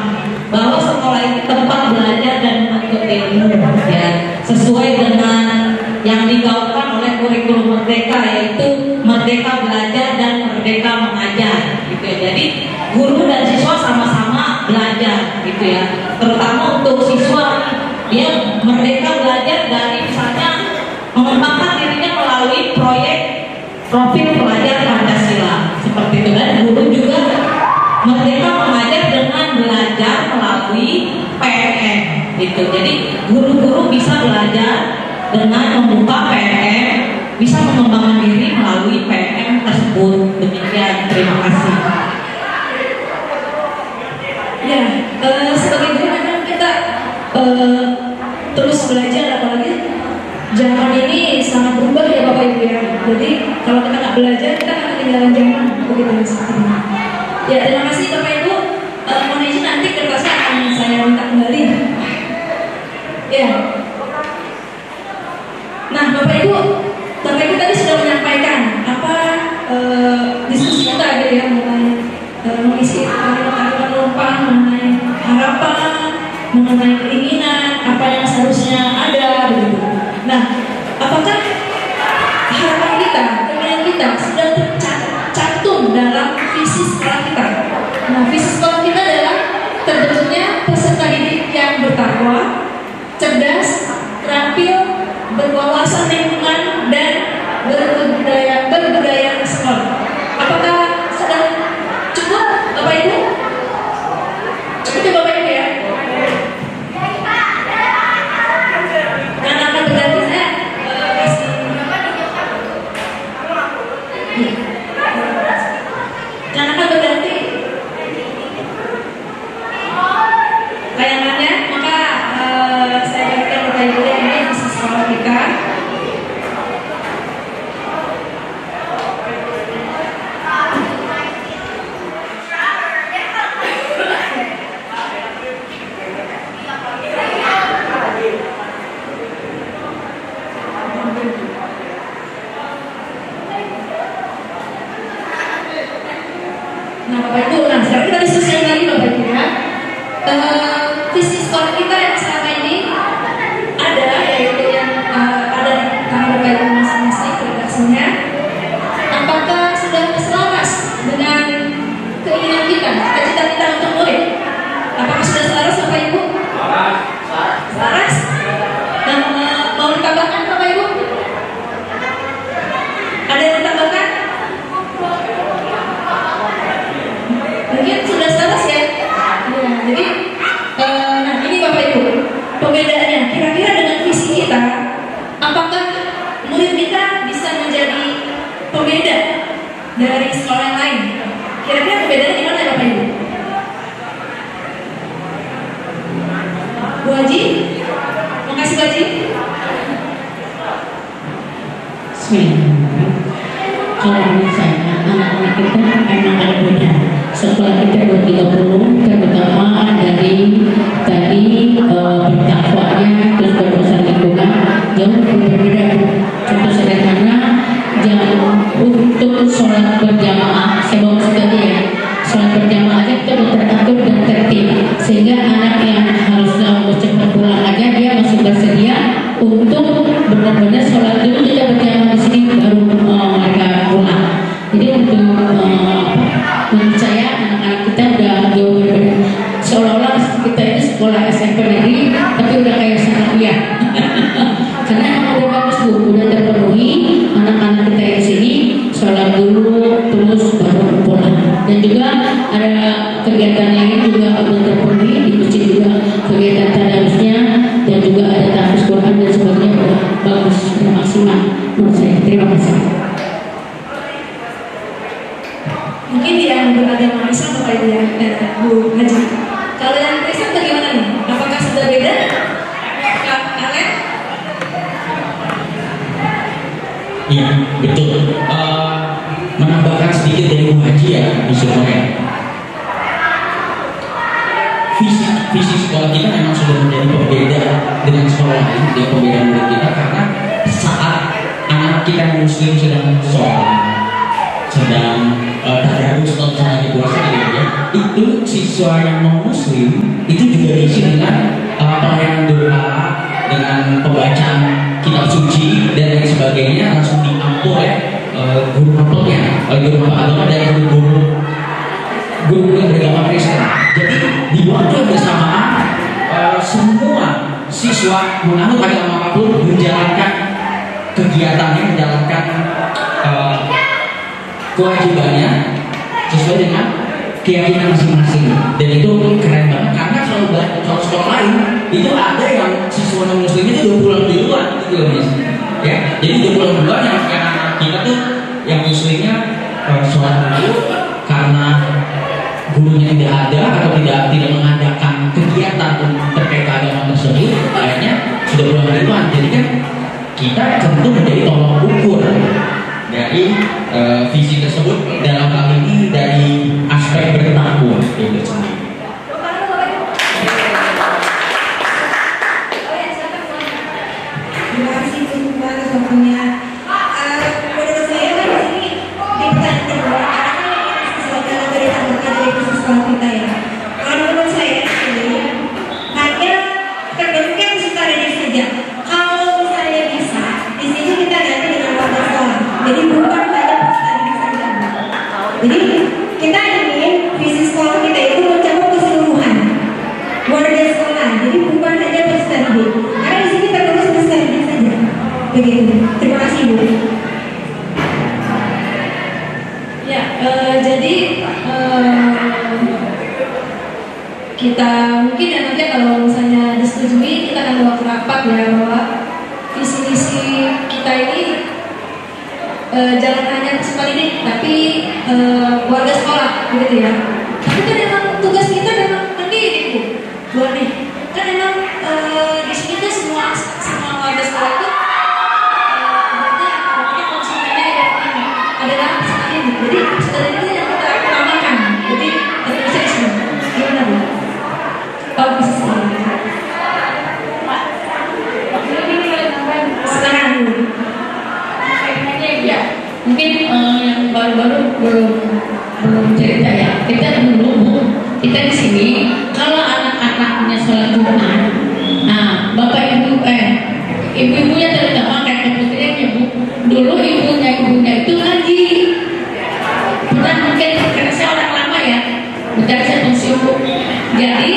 bahwa sekolah ini tempat belajar dan menuntut ilmu, ya, sesuai dengan yang digaungkan oleh kurikulum Merdeka, yaitu Merdeka Belajar dan Merdeka Mengajar, gitu ya. Jadi guru dan siswa sama-sama belajar, gitu ya. Terutama untuk siswa, dia merdeka belajar dari misalnya mengembangkan dirinya melalui proyek profil pelajar Pancasila, seperti itu. Dan guru juga merdeka mengajar dengan belajar melalui PNM, gitu. Jadi guru-guru bisa belajar dengan membuka PNM, bisa mengembangkan diri melalui PNM tersebut. Demikian, terima kasih. Ya, sebagai guru memang kita terus belajar, apalagi zaman ini sangat berubah ya Bapak Ibu ya. Jadi kalau kita nggak belajar, kita akan ketinggalan zaman, begitu misalnya. Ya, terima kasih Bapak Ibu. Mohon izin nanti kertasnya akan saya minta kembali. Ya. Nah, Bapak Ibu tadi sudah menyampaikan apa diskusi kita gitu ya, mengenai mengisi kalimat-kalimat penumpang, mengenai harapan, mengenai keinginan, apa yang seharusnya ada begitu. Nah, apakah harapan kita, keinginan kita sekolah kita. Nah, visi sekolah kita adalah terbentuknya peserta didik yang bertakwa, cerdas, terampil, berwawasan lingkungan, dan berbudaya sekolah. Apakah sudah cukup, Bapak Ibu? Cukup ya Bapak Ibu ya? Dan akan berganti saya dan akan berganti tayangannya, maka saya berikan Bapak Ibu ini visi sekolah kita. Nah Bapak Ibu, sekarang kita diskusikan lagi Bapak Ibu ya. Visi sekolah kita yang selama ini ada, yaitu yang ada di tangan Bapak Ibu masing-masing redaksinya. Apakah sudah selaras dengan keinginan kita, cita-cita kita untuk murid? Apakah sudah selaras Bapak Ibu? Selaras? Dan mau ditambahkan Bapak Ibu? Ada yang ditambahkan? Mungkin sudah selaras ya. Jadi, nah ini Bapak Ibu, pembedaannya kira-kira dengan visi kita, apakah murid kita bisa menjadi pembeda dari sekolah yang lain? Kira-kira perbedaannya gimana ya Bapak Ibu? Bu Haji, makasih Bu Haji. Kalau menurut saya, anak-anak kita memang ada beda. Sekolah kita 230, terutama dari tadi bertakwanya, terus berurusan lingkungan, jauh berbeda. Contoh sederhana, untuk sholat berjamaah, saya bawa sekali ya, sholat berjamaah aja kita udah teratur dan tertib, sehingga anak yang harusnya cepat pulang aja dia masih bersedia untuk benar-benar sholat dulu kita berjamaah di sini baru mereka pulang. Jadi menurut saya anak-anak kita udah jauh berbeda. Seolah-olah kita ini sekolah SMP negeri, tapi udah kayak sanawiyah. Karena emang udah bagus Bu, udah terpenuhi anak-anak kita di sini sholat dulu terus baru pulang. Dan juga ada kegiatan lain juga udah terpenuhi di masjid juga, kegiatan tadarusnya dan juga ada tahfiz Quran dan sebagainya udah bagus, udah maksimal menurut saya. Terima kasih. Mungkin yang beragama Islam Bapak Ibu ya, Bu Haji. Kalau yang Kristen bagaimana nih? Apakah sudah beda? Kak Alen? Iya, betul. Menambahkan sedikit dari Bu Haji ya, Isu Korea. Visi sekolah kita memang sudah menjadi pembeda dengan sekolah lain, dia pembeda murid kita, karena saat anak kita muslim sedang sholat, sedang tadarus atau lagi puasa gitu ya, itu siswa yang non muslim itu juga diisi dengan pelayanan doa, dengan pembacaan kitab suci dan lain sebagainya, langsung diampu oleh guru mapelnya, guru agama dari guru yang beragama Kristen. Jadi di waktu bersamaan semua siswa menganut agama apapun menjalankan kegiatannya, menjalankan kewajibannya sesuai dengan keyakinan masing-masing. Dan itu keren banget karena kalau sekolah lain itu ada yang siswa non muslim itu udah pulang duluan gitu loh Mas. Ya, jadi udah pulang duluan, yang anak kita tuh yang muslimnya sholat dulu karena gurunya tidak ada atau tidak mengadakan kegiatan terkait agama tersebut, akhirnya sudah pulang duluan. Jadi kan kita tentu menjadi tolak ukur dari visi tersebut dalam hal ini dari aspek bertakwa itu sendiri. Terima kasih Bu atas waktunya. Menurut saya kan di sini di pertanyaan kedua, karena sesuatu yang tadi ditambahkan dari khusus sekolah kita ya. Kalau menurut saya hanya terbentuknya peserta didik saja. Kalau misalnya bisa, di sini kita ganti dengan waktu sekolah. Jadi bukan hanya peserta didik saja. Jadi kita mungkin ya nanti kalau misalnya disetujui kita akan bawa ke rapat ya bahwa visi-visi kita ini jangan hanya peserta didik tapi warga sekolah begitu ya. Tapi kan memang tugas kita memang mendidik Bu, Bu Ani. Kan memang di sini tuh semua warga sekolah itu pokoknya konsumennya adalah peserta didik. Jadi peserta didik itu yang kita utamakan. Jadi bisa di sini. Gimana Bu? Bagus sekali. Sekarang dulu. Ya, mungkin yang baru-baru belum cerita ya. Kita dulu kita di sini kalau anak-anaknya sholat Jumat, nah bapak ibu-ibunya terutama kakek putrinya Bu, dulu ibunya itu ngaji. Bukan mungkin karena saya orang lama ya, bukan saya pensiun Bu. Jadi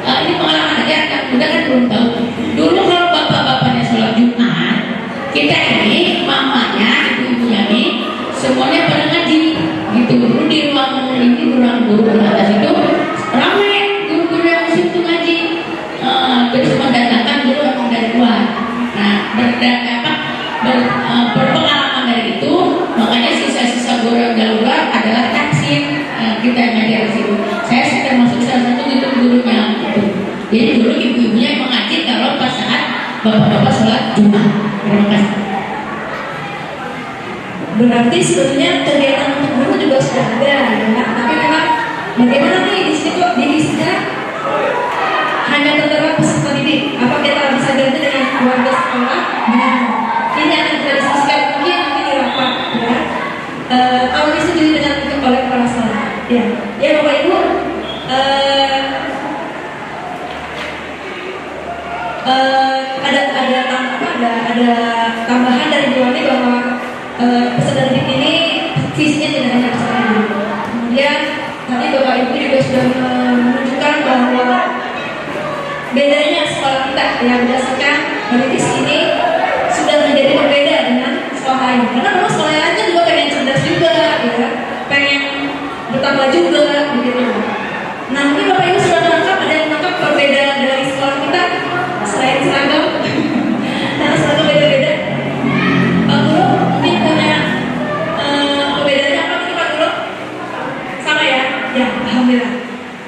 ini pengalaman aja anak muda kan belum tahu. Dulu kalau bapak-bapaknya sholat Jumat, kita ini mamanya ibu-ibunya ini semuanya pada ngaji gitu. Dulu di ruang guru atas itu ramai guru-guru yang muslim itu ngaji, terus mendatangkan guru emang dari luar. Nah berpengalaman dari itu, makanya sisa-sisa guru yang dari luar adalah taksim, kita yang ngajar di situ. Saya termasuk salah satu gurunya itu. Jadi dulu ibu-ibunya emang ngaji kalau pas saat bapak-bapak sholat Jumat. Terima kasih. Berarti sebetulnya kegiatan untuk guru juga sudah ada ya. Tapi memang bagaimana nih di situ divisinya hanya terdapat peserta didik. Apa kita bisa ganti dengan warga sekolah? Nah, ini akan kita diskusikan mungkin nanti di rapat ya. Kalau disetujui dengan oleh kepala sekolah. Ya, ya Bapak Ibu. Ada tambahan dari Bu Ani bahwa peserta didik ini visinya tidak hanya peserta didik. Kemudian tadi Bapak Ibu juga sudah menunjukkan bahwa bedanya sekolah kita ya, berdasarkan dari visi ini sudah menjadi berbeda dengan sekolah lain. Karena memang sekolah lain kan juga pengen cerdas juga, ya, pengen bertambah juga, begitu. Nah mungkin Bapak Ibu sudah menangkap, ada yang menangkap perbedaan dari sekolah kita selain seragam. Nah seragam beda-beda. Pak Guru mungkin punya perbedaannya apa nih Pak Guru? Sama ya? Ya, alhamdulillah.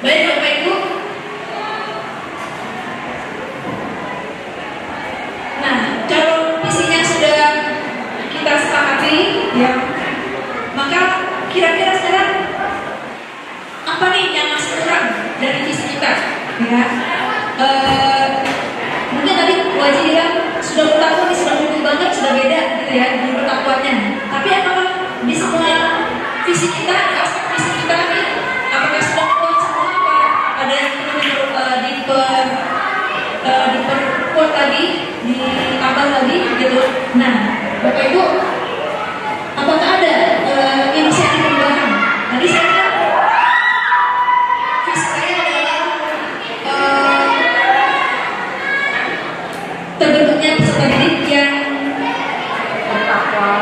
Baik Bapak Ibu. Nah, kalau visinya sudah kita sepakati, ya, maka kira-kira sekarang apa nih yang masih kurang dari visi kita? Ya, mungkin tadi wajib bilang sudah bertakwa, sudah mungkin banget, sudah beda gitu ya di bertakwanya. Tapi apakah di semua visi kita, aspek visi kita nih, apakah sudah kuat semua? Apa ada yang perlu diperkuat lagi, ditambah lagi gitu? Nah, Bapak Ibu, apakah ada inisiatif perubahan? Tadi saya bilang visi saya adalah terbentuknya peserta didik yang bertakwa,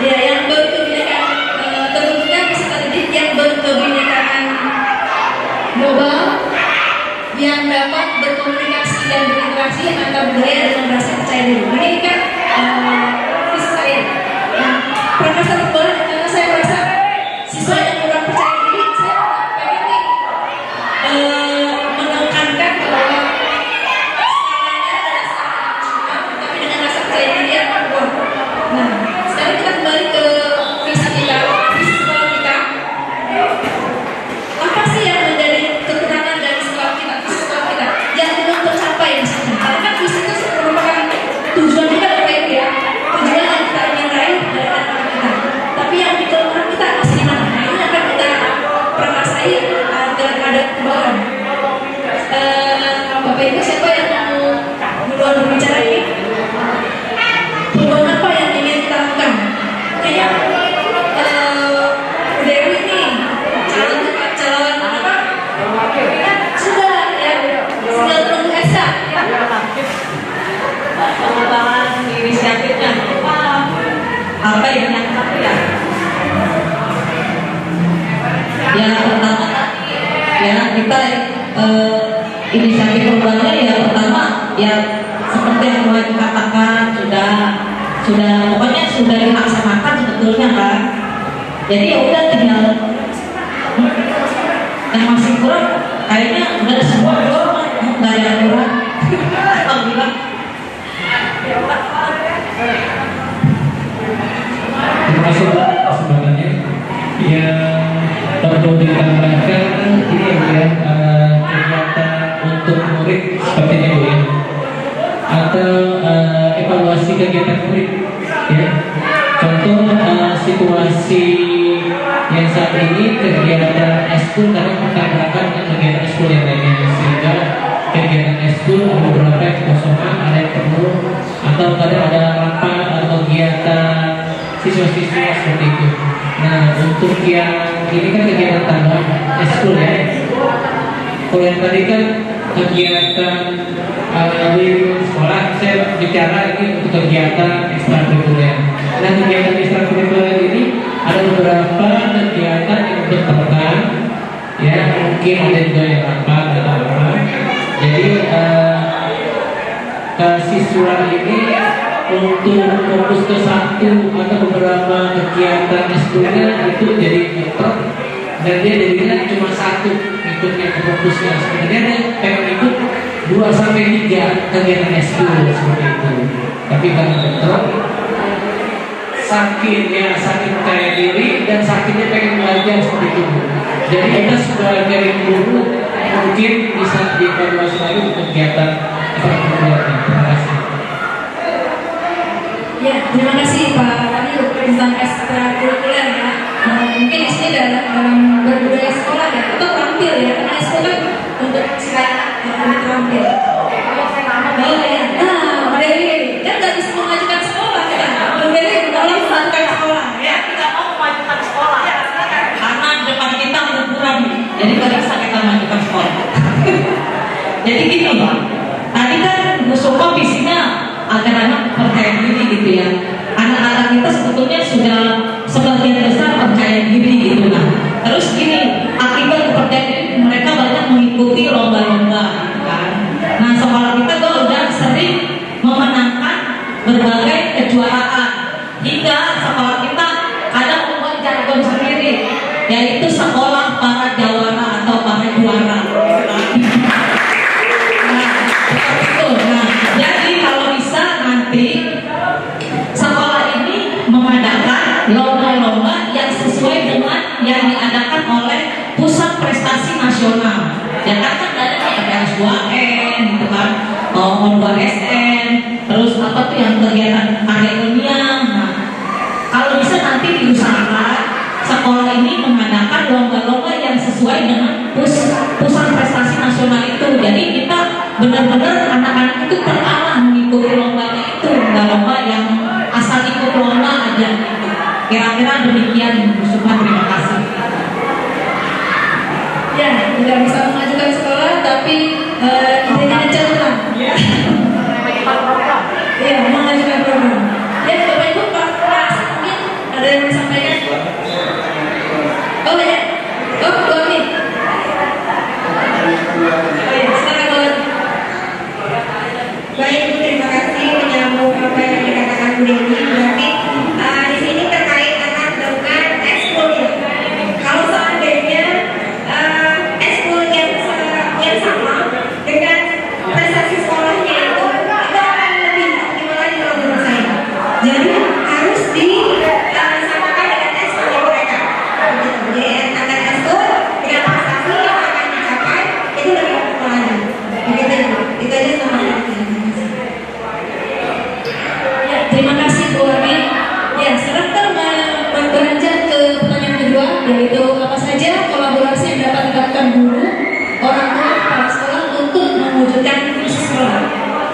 ya, yang berkebinekaan, terbentuknya peserta didik yang berkebinekaan global, yang dapat berkomunikasi dan berinteraksi antar budaya dan merasa percaya diri. Ini kan visi saya. Nah, prakasa perubahan karena saya merasa siswa yang kurang percaya diri, saya pengen nih menekankan bahwa skalanya adalah skala nasional, tapi dengan rasa percaya diri yang kuat. Nah, sekarang kita kembali ke visi kita, visi sekolah kita. Apa sih yang menjadi kekurangan dari sekolah kita, visi sekolah kita yang belum tercapai misalnya? Karena kan visi itu apa yang satu ya? Yang pertama tadi ya kita inisiatif perubahannya ya pertama ya seperti yang mulai dikatakan sudah pokoknya sudah dilaksanakan sebetulnya kan. Jadi ya udah tinggal yang masih kurang kayaknya udah semua belum nggak ada yang kurang. Alhamdulillah. Terima kasih Pak kesempatannya. Yang perlu ditambahkan ini ya kegiatan untuk murid seperti ini Bu ya, atau evaluasi kegiatan murid ya. Contoh situasi yang saat ini kegiatan eskul karena bertabrakan dengan kegiatan eskul yang lainnya, sehingga kegiatan eskul ada beberapa yang kosongan, ada yang penuh, atau kadang ada rapat atau kegiatan siswa-siswa seperti itu. Nah untuk yang ini kan kegiatan tambah eskul ya. Kalau yang tadi kan kegiatan di sekolah, saya bicara ini untuk kegiatan ekstrakurikuler. Nah kegiatan ekstrakurikuler ini ada beberapa kegiatan yang bertemukan ya, mungkin ada juga yang rapat atau apa. Jadi siswa ini untuk fokus ke satu atau beberapa kegiatan eskulnya itu jadi nyetrok, dan dia jadinya cuma satu ikutnya ke fokusnya. Sebenarnya dia pengen ikut 2-3 kegiatan eskul seperti itu, tapi karena nyetrok sakit kayak diri dan sakitnya pengen belajar seperti itu. Jadi kita sebagai guru mungkin bisa dievaluasi lagi untuk kegiatan ekstrakurikuler. Terima kasih. Ya, terima kasih Pak Wahyu tentang ekstrakurikuler ya. Mungkin di sini dalam berbudaya sekolah ya, atau terampil ya, karena sekolah untuk supaya terampil. Oh ya, nah Mbak Dewi kan nggak bisa memajukan sekolah ya. Mbak Dewi tolong memajukan sekolah ya. Kita mau memajukan sekolah karena depan kita berkurang, jadi nggak bisa kita memajukan sekolah. Jadi gini Pak, tadi kan Bu Sukma visinya agar anak percaya diri gitu ya. Anak-anak kita sebetulnya sudah sebagian besar percaya diri gitu lah. Terus gini, akibat percaya diri mereka banyak mengikuti lomba-lomba gitu kan. Nah sekolah kita tuh udah sering memenangkan berbagai kejuaraan, hingga sekolah kita ada membuat jargon sendiri, yaitu sekolah para jawara atau para juara. Lomba-lomba yang sesuai dengan yang diadakan oleh Pusat Prestasi Nasional. Ya kan ada kayak PS2N gitu kan, O2SN, terus apa tuh yang kegiatan karya ilmiah. Nah, kalau bisa nanti diusahakan sekolah ini mengadakan lomba-lomba yang sesuai dengan Pusat Prestasi Nasional itu. Jadi kita benar-benar anak-anak itu terarah mengikuti lombanya itu, nggak lomba yang asal ikut lomba aja gitu. Kira-kira demikian Bu Sukma, terima kasih. Ya, tidak bisa memajukan sekolah, tapi idenya cemerlang. Ya. Iya, memajukan program. Ya, Bapak Ibu, Pak mungkin ada yang disampaikan? Oh ya, oh Bu Ami. Oh ya, silakan Bu Ami. Baik, Bu, terima kasih menyambung apa yang dikatakan Bu Dewi. Berarti di sini terkait dengan ekskul ya. Kalau seandainya ekskul yang sama dengan prestasi sekolahnya itu akan lebih optimal lagi kalau menurut saya. Jadi harus disamakan dengan ekskul mereka. Jadi antara ekskul dengan prestasi yang akan dicapai itu lebih optimal lagi. Begitu ya, itu aja sama. Ya, terima kasih Bu Ami. Ya, sekarang kita beranjak ke pertanyaan kedua, yaitu apa saja kolaborasi yang dapat dilakukan guru, orang tua, kepala sekolah untuk mewujudkan visi sekolah.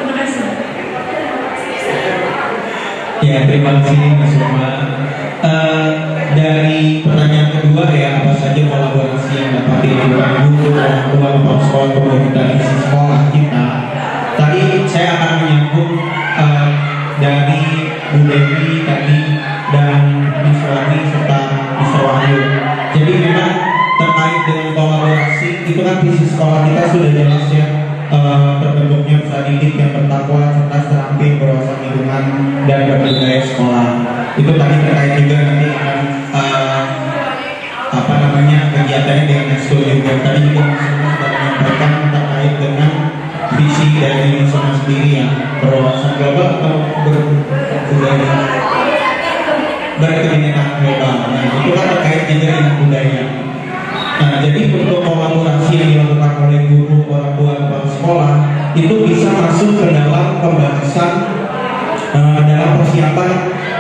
Terima kasih. Ya, terima kasih Mas Sukma. Dari pertanyaan kedua ya, apa saja kolaborasi yang dapat dilakukan guru, orang tua, kepala sekolah untuk mewujudkan visi sekolah kita. Tadi saya akan menyambung dari Bu Dewi tadi dan Miswani serta Mr. Wahyu. Jadi memang terkait dengan kolaborasi itu kan visi sekolah kita sudah jelas ya, terbentuknya usaha didik yang bertakwa, cerdas, terampil, berwawasan lingkungan dan berbudaya sekolah. Itu tadi terkait juga nanti akan kegiatannya dengan ekskul juga. Tadi juga semua sudah menyampaikan terkait dengan visi dari semua sendiri yang berwawasan global atau berbudaya berkebinekaan global. Nah itu kan terkait juga dengan budaya. Nah jadi untuk kolaborasi yang dilakukan oleh guru, orang tua, kepala sekolah itu bisa masuk ke dalam pembahasan dalam persiapan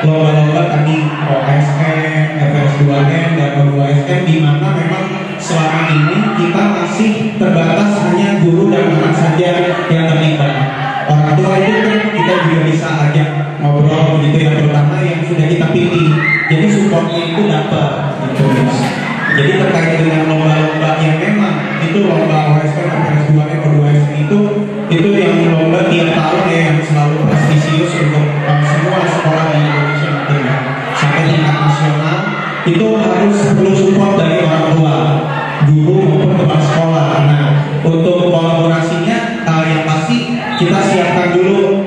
lomba-lomba tadi OSN, FS2N dan O2SN, di mana memang selama ini kita masih terbatas hanya guru dan anak saja yang terlibat. Orang tua itu kan kita juga bisa ajak ngobrol gitu ya, terutama yang sudah kita pilih. Jadi supportnya itu dapat gitu. Jadi terkait dengan lomba-lomba yang memang itu lomba OSN, FS2N, O2SN itu yang lomba tiap tahun ya, yang selalu prestisius untuk semua sekolah di Indonesia nantinya sampai tingkat nasional, itu harus perlu support dari orang tua, guru maupun kepala sekolah. Nah untuk kolaborasinya yang pasti kita siapkan dulu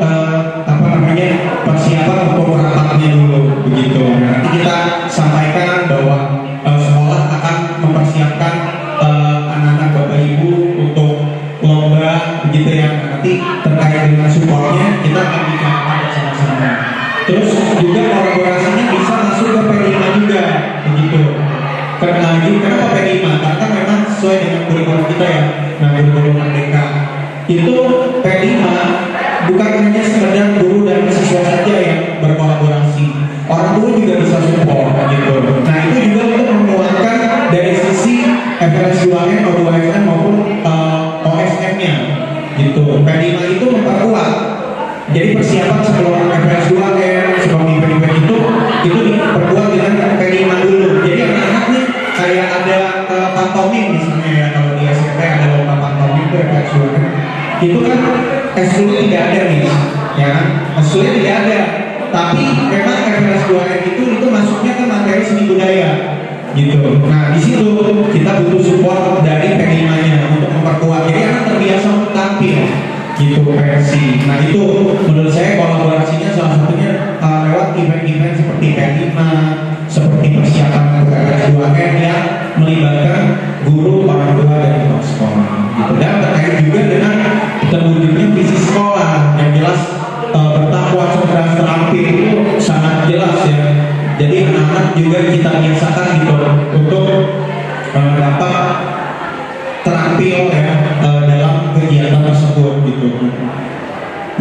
persiapan untuk rapatnya dulu begitu. Nanti kita sampaikan bahwa sekolah akan mempersiapkan anak-anak bapak ibu untuk lomba begitu ya. Nanti terkait dengan supportnya kita akan bicarakan bersama-sama. Terus juga kolaborasinya bisa masuk ke P5 juga begitu. Kenapa P5? Karena memang sesuai dengan kurikulum kita ya. Nah kurikulum Merdeka itu P5 bukan hanya sekedar guru dan siswa saja yang berkolaborasi, orang tua juga bisa support gitu. Nah itu juga untuk menguatkan dari sisi FS2N, O2SN maupun OSN-nya gitu. P5 itu memperkuat. Jadi persiapan sebelum FS2N, sebelum event-event itu diperkuat dengan P5 dulu. Jadi anak-anak nih kayak ada pantomim misalnya ya, kalau di SMP ada lomba pantomim itu FS2N. Itu kan S2 tidak ada nih, ya kan? S2 tidak ada. Tapi memang FS2N itu masuknya ke materi seni budaya gitu. Nah di situ kita butuh support dari P5-nya untuk memperkuat. Jadi anak terbiasa untuk tampil gitu versi. Nah itu menurut saya kolaborasinya salah satunya lewat event-event seperti P5, seperti persiapan FS2N yang melibatkan guru, orang tua dan kepala sekolah gitu. Dan terkait juga dengan terwujudnya visi sekolah yang jelas bertakwa, cerdas, terampil itu sangat jelas ya. Jadi anak-anak juga kita biasakan gitu untuk dapat terampil ya dalam kegiatan tersebut gitu.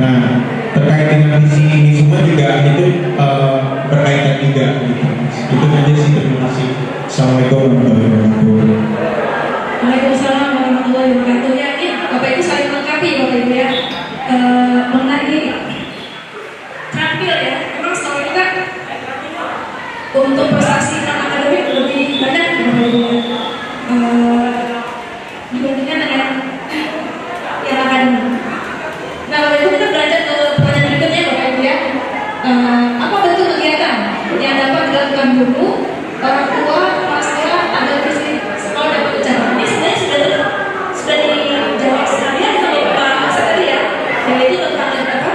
Nah terkait dengan visi ini semua juga itu berkaitan juga gitu. Itu aja sih, terima kasih. Assalamualaikum warahmatullahi wabarakatuh. Waalaikumsalam warahmatullahi wabarakatuh. Ya, ini Bapak Ibu saling melengkapi Bapak Ibu ya. Mengenai terampil ya, memang setahu kita untuk prestasi non akademik lebih banyak Bapak Ibu dibandingkan dengan yang akademik. Nah Bapak Ibu kita belajar ke pertanyaan berikutnya Bapak Ibu ya. Apa bentuk kegiatan yang dapat dilakukan guru, orang tua, kepala sekolah agar visi sekolah dapat tercapai? Ini sebenarnya sudah dijawab sekalian kalau Pak Mas tadi ya, yaitu tentang apa?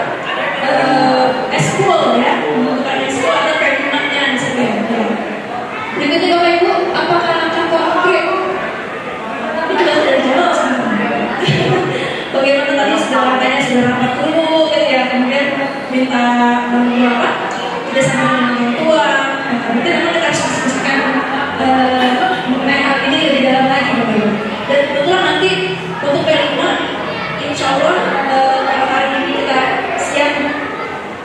Eskul ya, membutuhkan eskul ada perkembangannya di situ ya. Berikutnya Bapak Ibu, apakah langkah konkret? Ini juga sudah dijawab sebenarnya. Bagaimana tadi sudah katanya sudah rapat dulu gitu ya, kemudian minta apa? Tidak sama dengan orang tua. Berarti memang kita harus diskusikan mengenai hal ini lebih dalam lagi Bapak Ibu. Dan kebetulan nanti untuk P5 insya Allah kalau hari ini kita siap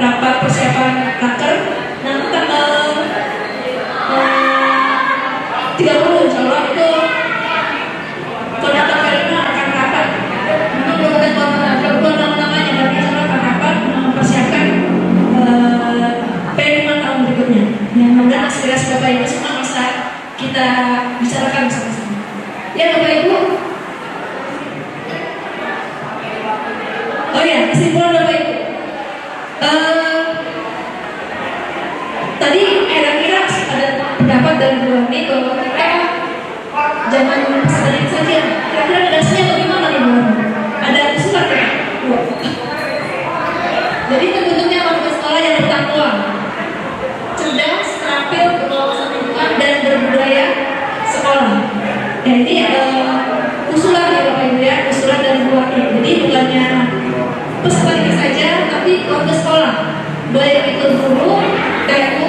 rapat persiapan raker, nanti tanggal 30 insya Allah itu koordinator P5 akan rapat. Memang belum ada namanya, tapi insya Allah akan rapat mempersiapkan P5 tahun berikutnya. Yang mudah aspirasi Bapak Ibu semua bisa kita bicarakan bersama-sama. Ya Bapak Ibu. Oh ya, kesimpulan Bapak Ibu. Tadi pendapat dan berani bahwa kita jangan sering saja. Kira-kira dasarnya bagaimana nih Bu? Ada usulan ya? Jadi terbentuknya warga sekolah yang bertakwa, cerdas, terampil, berwawasan lingkungan dan berbudaya sekolah. Ya ini usulan ya Bapak Ibu ya, usulan dari Bu Wakil. Jadi bukannya peserta didik saja, tapi warga sekolah, baik itu guru, TU,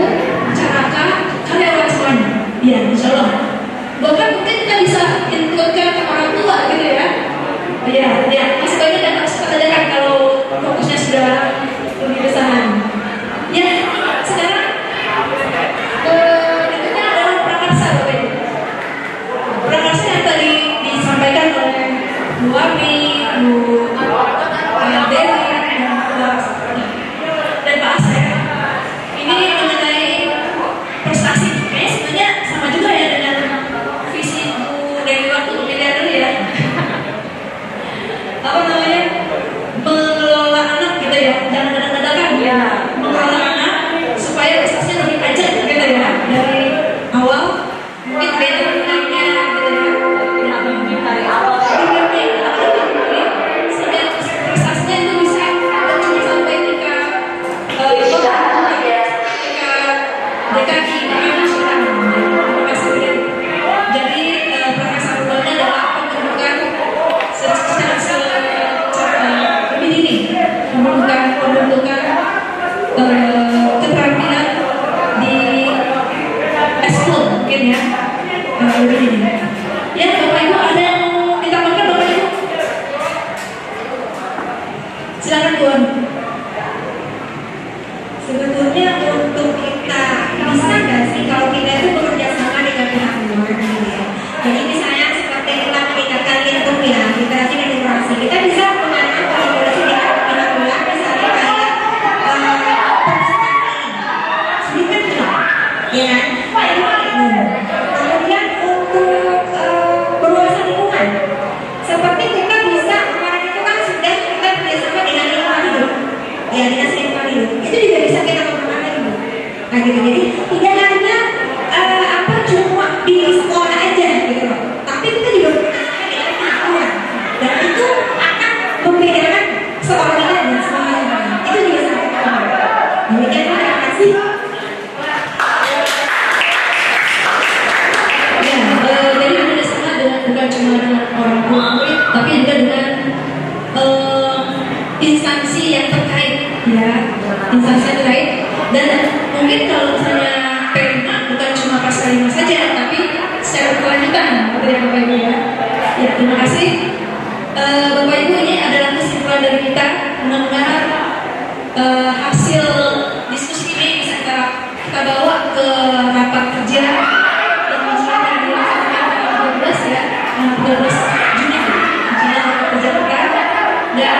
caraka, karyawan semuanya. Iya, insya Allah. Bahkan mungkin kita bisa inputkan ke orang tua gitu ya. Iya, ya, masih banyak yang harus kita ajarkan kalau fokusnya sudah lebih ke sana. Ya, sekarang berikutnya adalah prakarsa Bapak Ibu. Prakarsa yang tadi disampaikan oleh Bu Ami, Bu Dewi, dan Pak Asep. Ini mengenai prestasi. Kayaknya sebenarnya sama juga ya dengan visi Bu Dewi waktu pemilihan dulu ya. Apa namanya? Mengelola anak gitu ya, jangan dadakan ya. Mengelola anak supaya prestasinya lebih tajam gitu ya. Dari awal mungkin beda nilainya gitu ya. Dari awal sehingga prestasinya itu bisa berkembang sampai tingkat DKI nasional. Jadi prestasi awalnya adalah pembentukan lebih dini, pembentukan keterampilan di eskul mungkin ya, lebih dini. Ya Bapak Ibu ada yang mau ditambahkan Bapak Ibu? Silakan Tuan. Sebetulnya untuk kita bisa nggak sih kalau kita itu bekerja sama dengan pihak luar gitu ya. Jadi misalnya seperti kita meningkatkan ilmu ya, literasi dan literasi, kita bisa mengadakan kolaborasi dengan pihak luar, misalnya kayak sedikit ya. Kemudian untuk berwawasan lingkungan, seperti kita bisa kemarin itu kan sudah kita bekerjasama dengan lingkungan hidup, ya dinas lingkungan hidup, itu juga bisa kita kembangkan ibu. Nah gitu, jadi tidak hanya cuma di sekolah aja gitu loh, tapi kita juga bekerjasama dengan pihak luar, dan itu akan membedakan sekolah kita dan semuanya. Itu juga sangat penting. Demikian, terima kasih. Jadi bekerjasama dengan bukan cuma dengan orang tua murid, tapi juga dengan instansi yang terkait, ya, instansi yang terkait. Dan mungkin kalau misalnya P5 bukan cuma pasal 5 saja, tapi secara berkelanjutan, gitu ya Bapak Ibu ya. Ya, terima kasih. Bapak Ibu, ini adalah kesimpulan dari kita. Mudah-mudahan hasil diskusi ini bisa kita bawa ke rapat kerja yang dilaksanakan di tanggal 12 ya, 12 Juni, rapat kerja kita. Dan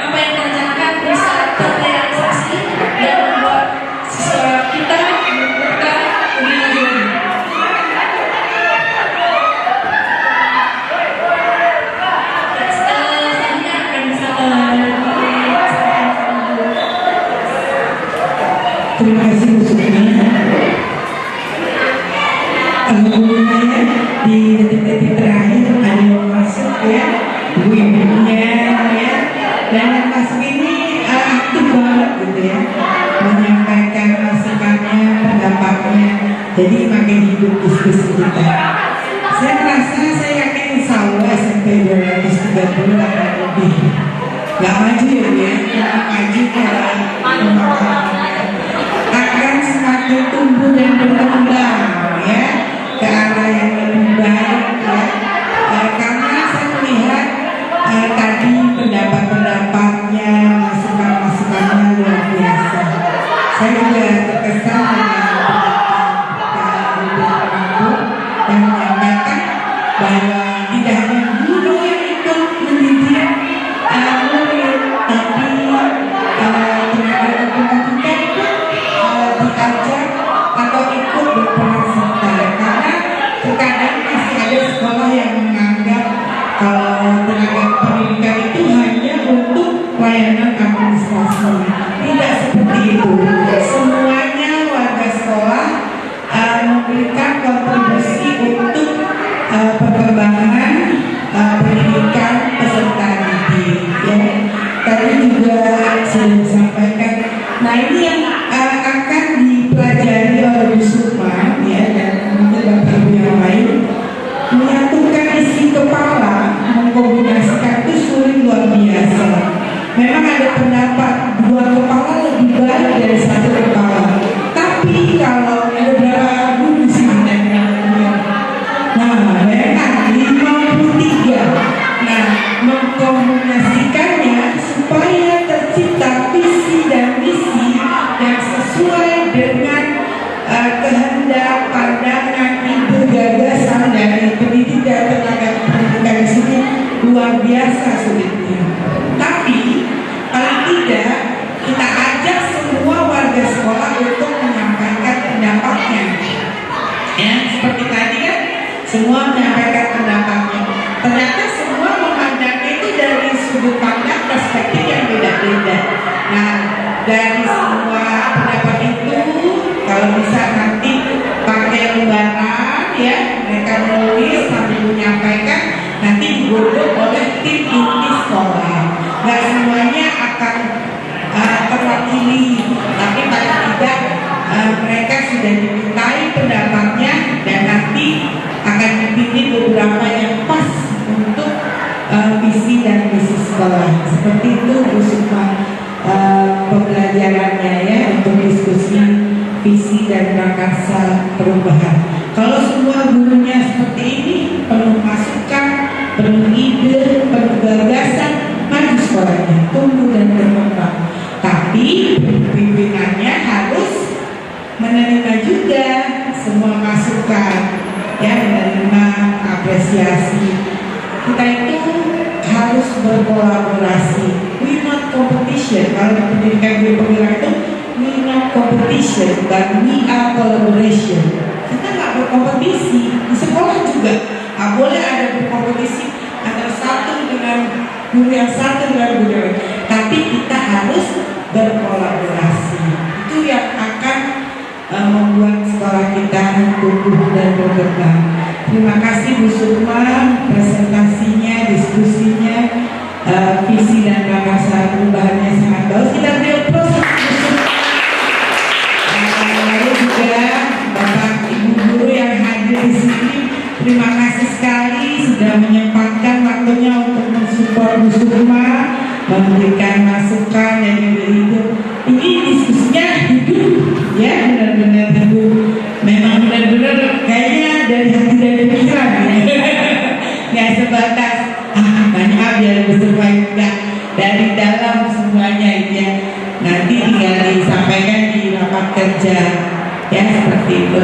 apa yang kita rencanakan bisa terrealisasi dan membuat siswa kita membuka lebih maju lagi. Selanjutnya akan bisa Terima kasih Bu Sukma. Saya di detik-detik terakhir ada yang masuk ya, ibu-ibunya ya, dan yang masuk ini aktif banget gitu ya, menyampaikan masukannya, pendapatnya, jadi makin hidup diskusi kita. Saya merasa, saya yakin insya Allah SMP 230 akan lebih gak maju ya, maju kalau akan semakin tumbuh dan berkembang ya ke arah yang lebih baik ya. Karena saya melihat tadi pendapat-pendapatnya, masukan-masukannya luar biasa. Saya juga terkesan dengan pendapat dan menyampaikan bahwa tidak hanya guru yang ikut mendidik murid, tapi tenaga pendidikan diajak atau ikut berperan serta, karena terkadang masih ada sekolah yang menganggap tenaga pendidikan itu hanya untuk pelayanan administrasi. Tidak seperti itu, semuanya ini yang akan dipelajari oleh Bu Sukma ya, dan mungkin Bapak Ibu yang lain. Menyatukan isi kepala, mengkombinasikan itu sulit luar biasa. Memang ada pendapat dua kepala lebih baik dari satu kepala. Tapi kalau ada berapa lagu di sini? Nah, bayangkan 53. Nah, mengkombinasikannya supaya tercipta visi dan misi yang sesuai dengan kehendak, pandangan, ide, gagasan dari pendidik dan tenaga pendidikan di sini luar biasa sulitnya. Tapi paling tidak kita ajak semua warga sekolah untuk menyampaikan pendapatnya. Ya, seperti tadi kan semua menyampaikan pendapatnya. Ternyata semua memandangnya itu dari sudut pandang perspektif yang beda-beda. Nah, dari semua pendapat itu kalau bisa nanti pakai lembaran ya, mereka menulis sambil menyampaikan, nanti digodok oleh tim inti sekolah. Nggak semuanya akan terwakili, tapi paling tidak mereka sudah dimintai pendapatnya dan nanti akan dipilih beberapa yang pas untuk visi dan misi sekolah. Seperti itu Bu Sukma pembelajarannya ya, untuk diskusi visi dan prakarsa perubahan. Kalau semua gurunya seperti ini, penuh masukan, penuh ide, penuh gagasan, maju sekolahnya, tumbuh dan berkembang. Tapi pimpinannya harus menerima juga semua masukan, ya, menerima apresiasi. Kita itu harus berkolaborasi. We not competition. Kalau di pendidikan gue penggerak itu we not competition, but we are collaboration. Kita nggak berkompetisi di sekolah juga. Nggak boleh ada berkompetisi antara satu dengan guru yang satu dengan guru yang lain. Tapi kita harus berkolaborasi. Itu yang akan membuat sekolah kita tumbuh dan berkembang. Terima kasih Bu Sukma, presentasinya, diskusinya, visi dan prakarsa perubahannya sangat bagus. Kita beri proses Bu Sukma. Lalu juga Bapak Ibu guru yang hadir di sini, terima kasih sekali sudah menyempatkan waktunya untuk mensupport Bu Sukma, memberikan masukan dan ide-ide. Ini diskusinya hidup, ya, benar-benar hidup. Memang benar-benar kayaknya dari hati dan pikiran, nggak sebatas banyak biar bersesuai, enggak, dari dalam semuanya ya. Nanti tinggal disampaikan di rapat kerja, ya, seperti itu.